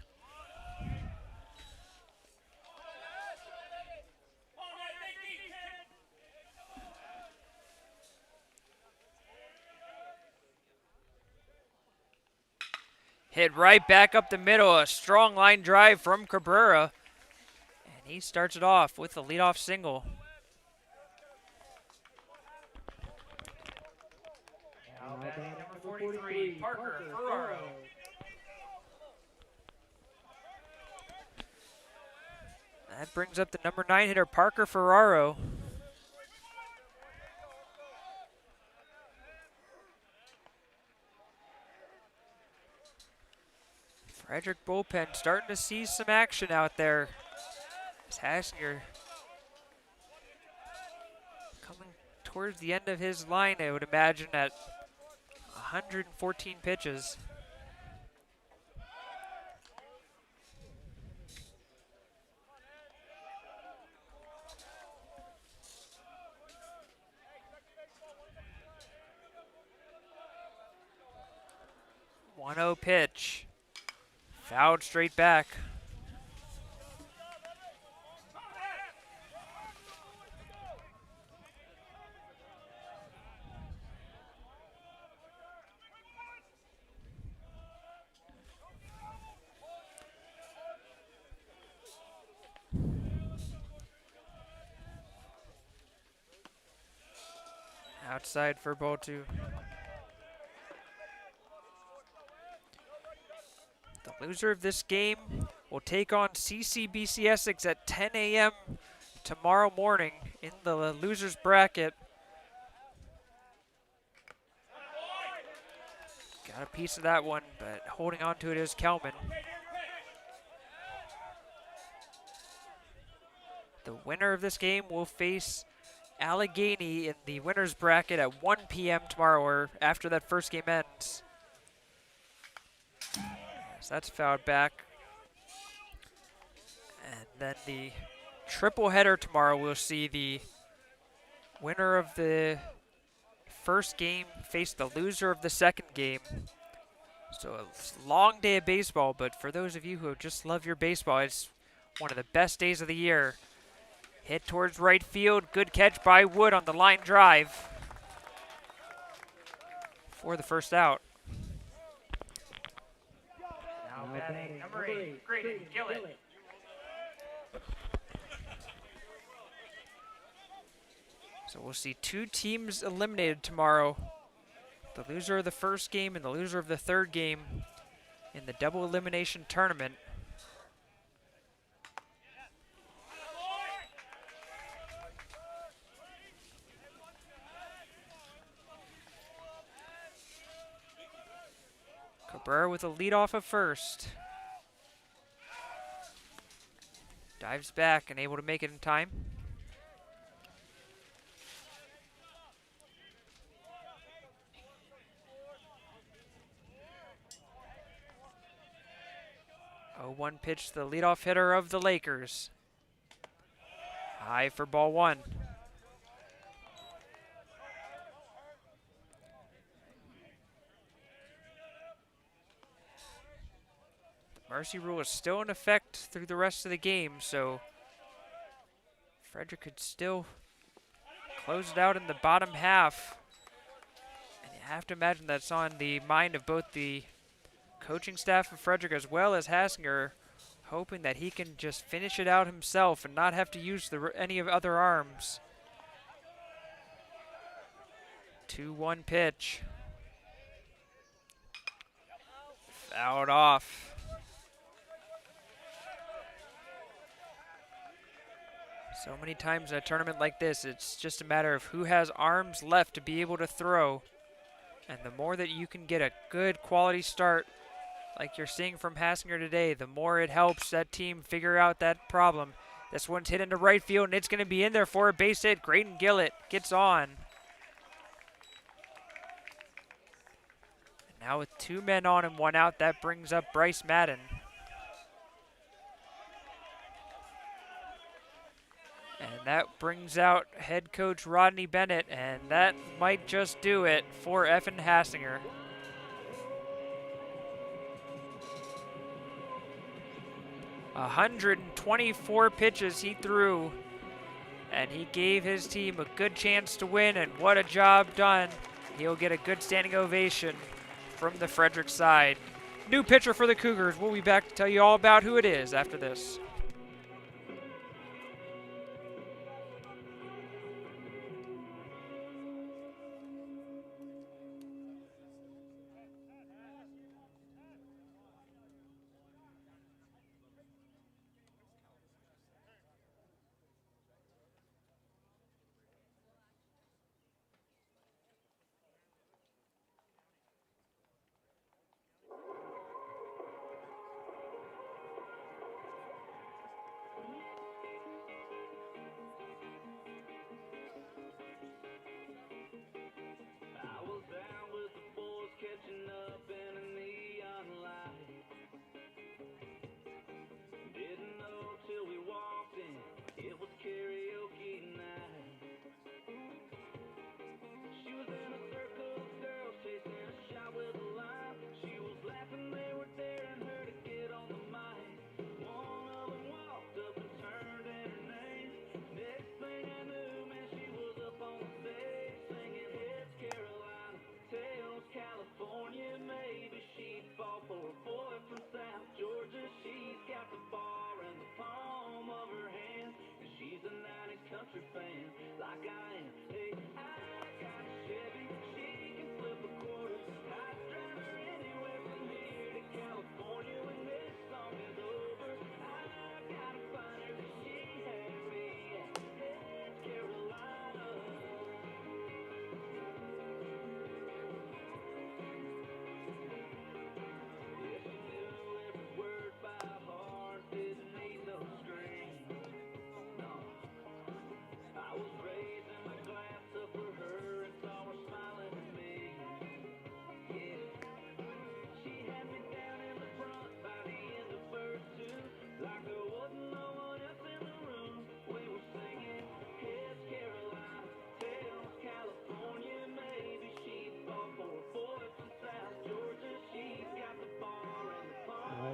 Hit right back up the middle, a strong line drive from Cabrera. And he starts it off with the leadoff single. Now batting number 43, Parker Ferraro. That brings up the number 9 hitter, Parker Ferraro. Frederick bullpen starting to see some action out there. As Hassinger towards the end of his line, I would imagine, at 114 pitches. One 0 pitch. Fouled straight back. Outside for ball two. The loser of this game will take on CCBC Essex at 10 a.m. tomorrow morning in the loser's bracket. Got a piece of that one, but holding on to it is Kelman. The winner of this game will face Allegheny in the winner's bracket at 1 p.m. tomorrow, or after that first game ends. So that's fouled back. And then the triple header tomorrow, we'll see the winner of the first game face the loser of the second game. So a long day of baseball, but for those of you who just love your baseball, it's one of the best days of the year. Hit towards right field. Good catch by Wood on the line drive for the first out. Now batting number 8, Graydon Gillett. So we'll see two teams eliminated tomorrow. The loser of the first game and the loser of the third game in the double elimination tournament. Cabrera with a lead off of first. Dives back and able to make it in time. Oh, 1 pitch, the leadoff hitter of the Lakers. High for ball one. Mercy rule is still in effect through the rest of the game, so Frederick could still close it out in the bottom half. And you have to imagine that's on the mind of both the coaching staff of Frederick as well as Hassinger, hoping that he can just finish it out himself and not have to use any of other arms. 2-1 pitch. Fouled off. So many times in a tournament like this, it's just a matter of who has arms left to be able to throw. And the more that you can get a good quality start, like you're seeing from Hassinger today, the more it helps that team figure out that problem. This one's hit into right field, and it's going to be in there for a base hit. Graydon Gillett gets on. And now with 2 men on and 1 out, that brings up Bryce Madden. And that brings out head coach Rodney Bennett, and that might just do it for Evan Hassinger. A 124 pitches he threw, and he gave his team a good chance to win, and what a job done. He'll get a good standing ovation from the Frederick side. New pitcher for the Cougars. We'll be back to tell you all about who it is after this.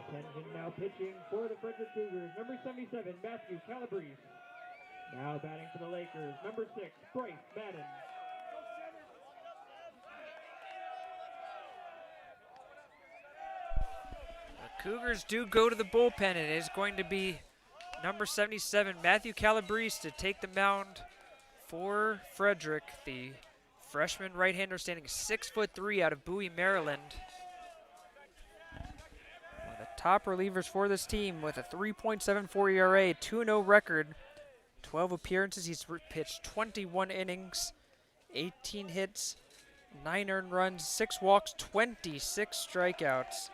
Attention now pitching for the Frederick Cougars, number 77, Matthew Calabrese. Now batting for the Lakers, number 6, Bryce Madden. The Cougars do go to the bullpen, and it is going to be number 77, Matthew Calabrese, to take the mound for Frederick, the freshman right-hander standing 6'3" out of Bowie, Maryland. One of the top relievers for this team with a 3.74 ERA, 2-0 record, 12 appearances. He's pitched 21 innings, 18 hits, 9 earned runs, 6 walks, 26 strikeouts.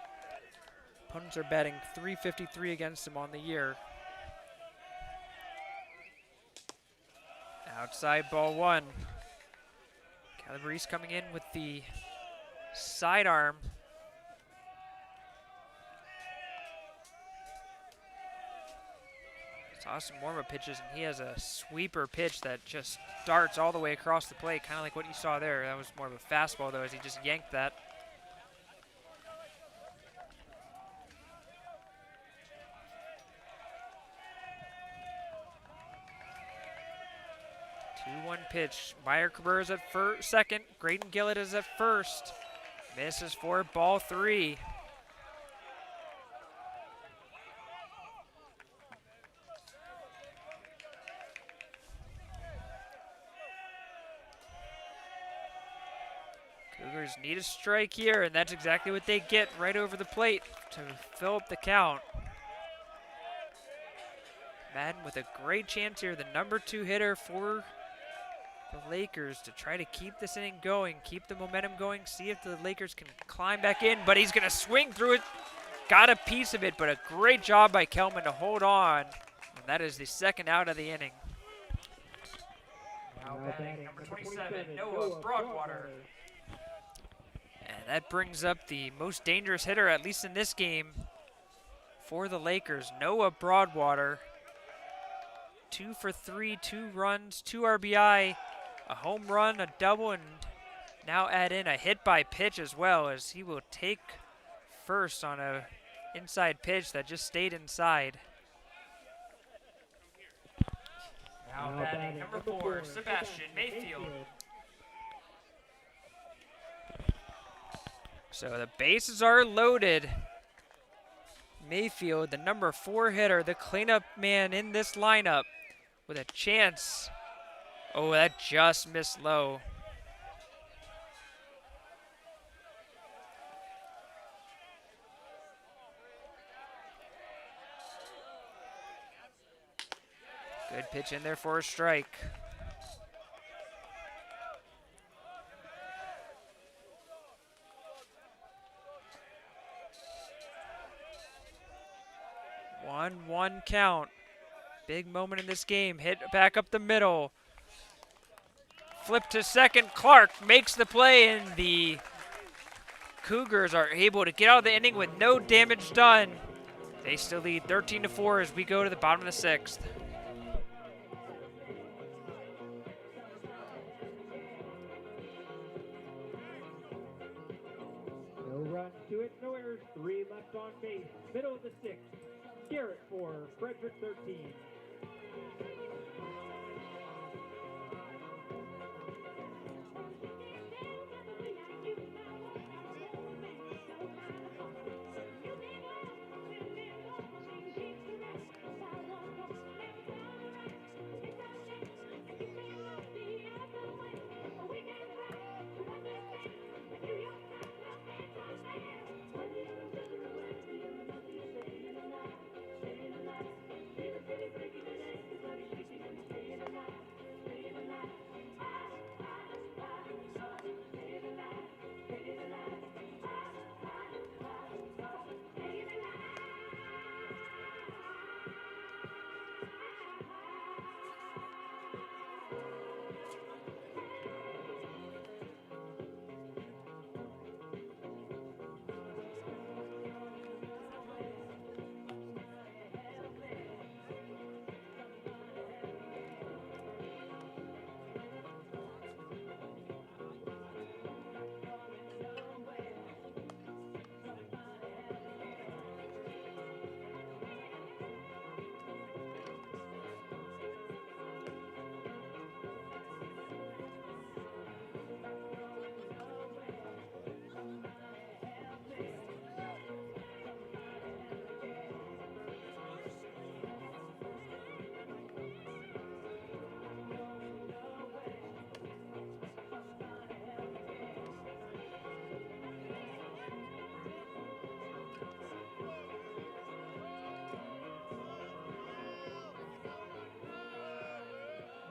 Opponents are batting .353 against him on the year. Outside ball 1. Calabrese coming in with the sidearm. Saw some warm-up pitches, and he has a sweeper pitch that just darts all the way across the plate, kind of like what you saw there. That was more of a fastball, though, as he just yanked that. 2-1 pitch. Meyer Cabrera is at second. Graydon Gillett is at first. Misses for ball 3. Cougars need a strike here, and that's exactly what they get right over the plate to fill up the count. Madden with a great chance here, the number 2 hitter for the Lakers, to try to keep this inning going, keep the momentum going, see if the Lakers can climb back in, but he's going to swing through it. Got a piece of it, but a great job by Kelman to hold on, and that is the second out of the inning. Now batting number 27, Noah Broadwater. And that brings up the most dangerous hitter, at least in this game, for the Lakers, Noah Broadwater. 2 for 3, 2 runs, 2 RBI, a home run, a double, and now add in a hit by pitch as well, as he will take first on a inside pitch that just stayed inside. Now batting number 4, Sebastian Mayfield. So the bases are loaded. Mayfield, the number 4 hitter, the cleanup man in this lineup, with a chance. Oh, that just missed low. Good pitch in there for a strike. One count. Big moment in this game. Hit back up the middle. Flip to second. Clark makes the play, and the Cougars are able to get out of the inning with no damage done. They still lead 13-4 as we go to the bottom of the 6th. No runs to it, no errors, 3 left on base. Middle of the 6th. Garrett for Frederick 13.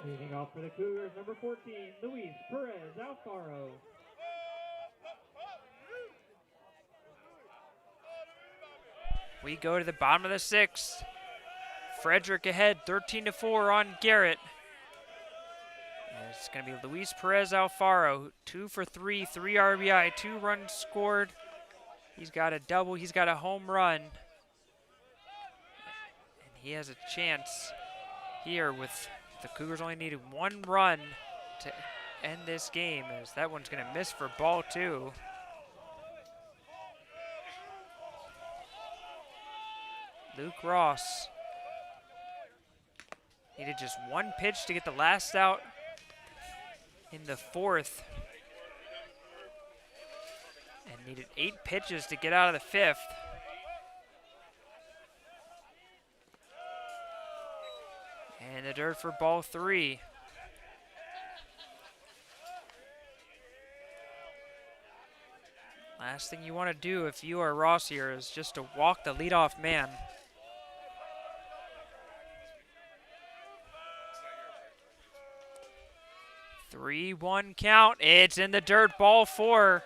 Leading off for the Cougars, number 14, Luis Perez Alfaro. We go to the bottom of the sixth. Frederick ahead, 13-4 on Garrett. And it's going to be Luis Perez Alfaro, 2 for 3, 3 RBI, 2 runs scored. He's got a double, he's got a home run. And he has a chance here with the Cougars only needed 1 run to end this game, as that one's going to miss for ball 2. Luke Ross needed just 1 pitch to get the last out in the 4th. And needed 8 pitches to get out of the 5th. And the dirt for ball 3. Last thing you want to do if you are Ross here is just to walk the leadoff man. 3-1 count. It's in the dirt, ball 4.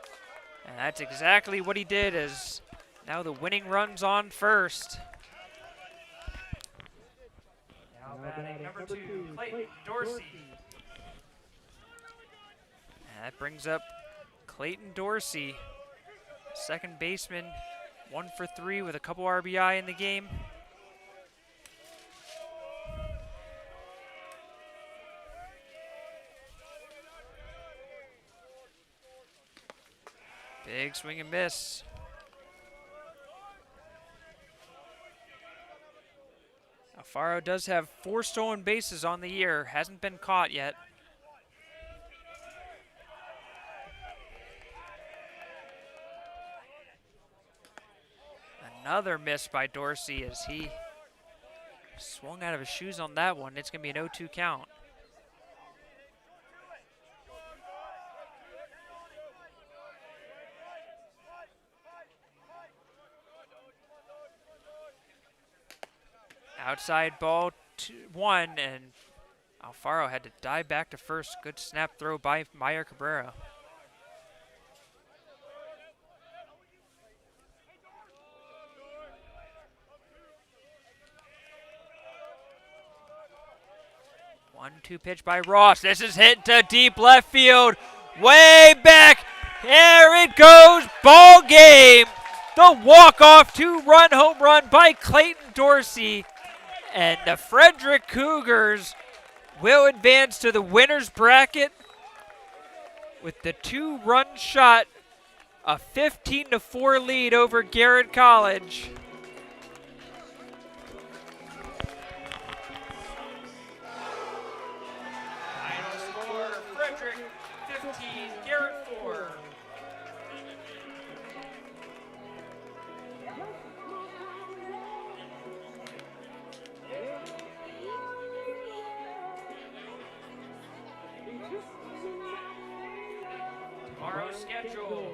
And that's exactly what he did, as now the winning run's on first. Now batting number 2, Clayton Dorsey. And that brings up Clayton Dorsey, second baseman, 1 for 3 with a couple RBI in the game. Big swing and miss. Alfaro does have 4 stolen bases on the year. Hasn't been caught yet. Another miss by Dorsey as he swung out of his shoes on that one. It's going to be an 0-2 count. Outside ball 1, and Alfaro had to dive back to first. Good snap throw by Meyer Cabrera. One-two pitch by Ross. This is hit to deep left field. Way back. There it goes. Ball game. The walk-off 2-run home run by Clayton Dorsey. And the Frederick Cougars will advance to the winner's bracket with the 2-run shot, a 15-4 lead over Garrett College. Final score, Frederick 15, Garrett 4. Tomorrow's schedule,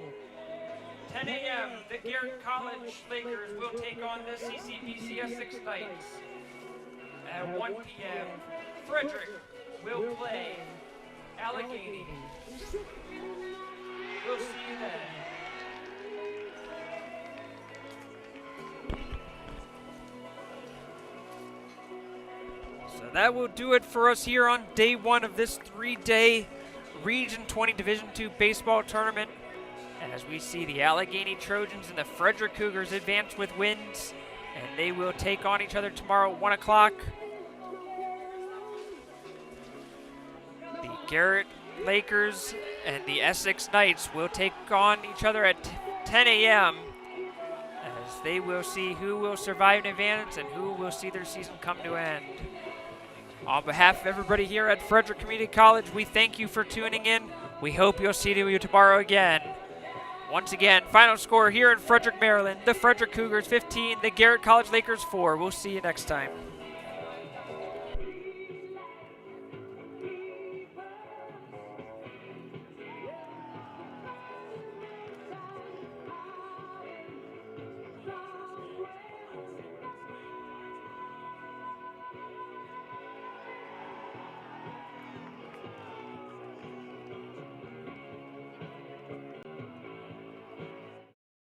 10 a.m. the Garrett College Lakers will take on the CCBC Essex Knights. At 1 p.m., Frederick will play Allegheny. We'll see you then. So that will do it for us here on day 1 of this 3-day Region 20 Division II baseball tournament, as we see the Allegheny Trojans and the Frederick Cougars advance with wins, and they will take on each other tomorrow at 1 o'clock. The Garrett Lakers and the Essex Knights will take on each other at 10 a.m. as they will see who will survive in advance and who will see their season come to an end. On behalf of everybody here at Frederick Community College, we thank you for tuning in. We hope you'll see you tomorrow again. Once again, final score here in Frederick, Maryland, the Frederick Cougars 15, the Garrett College Lakers 4. We'll see you next time.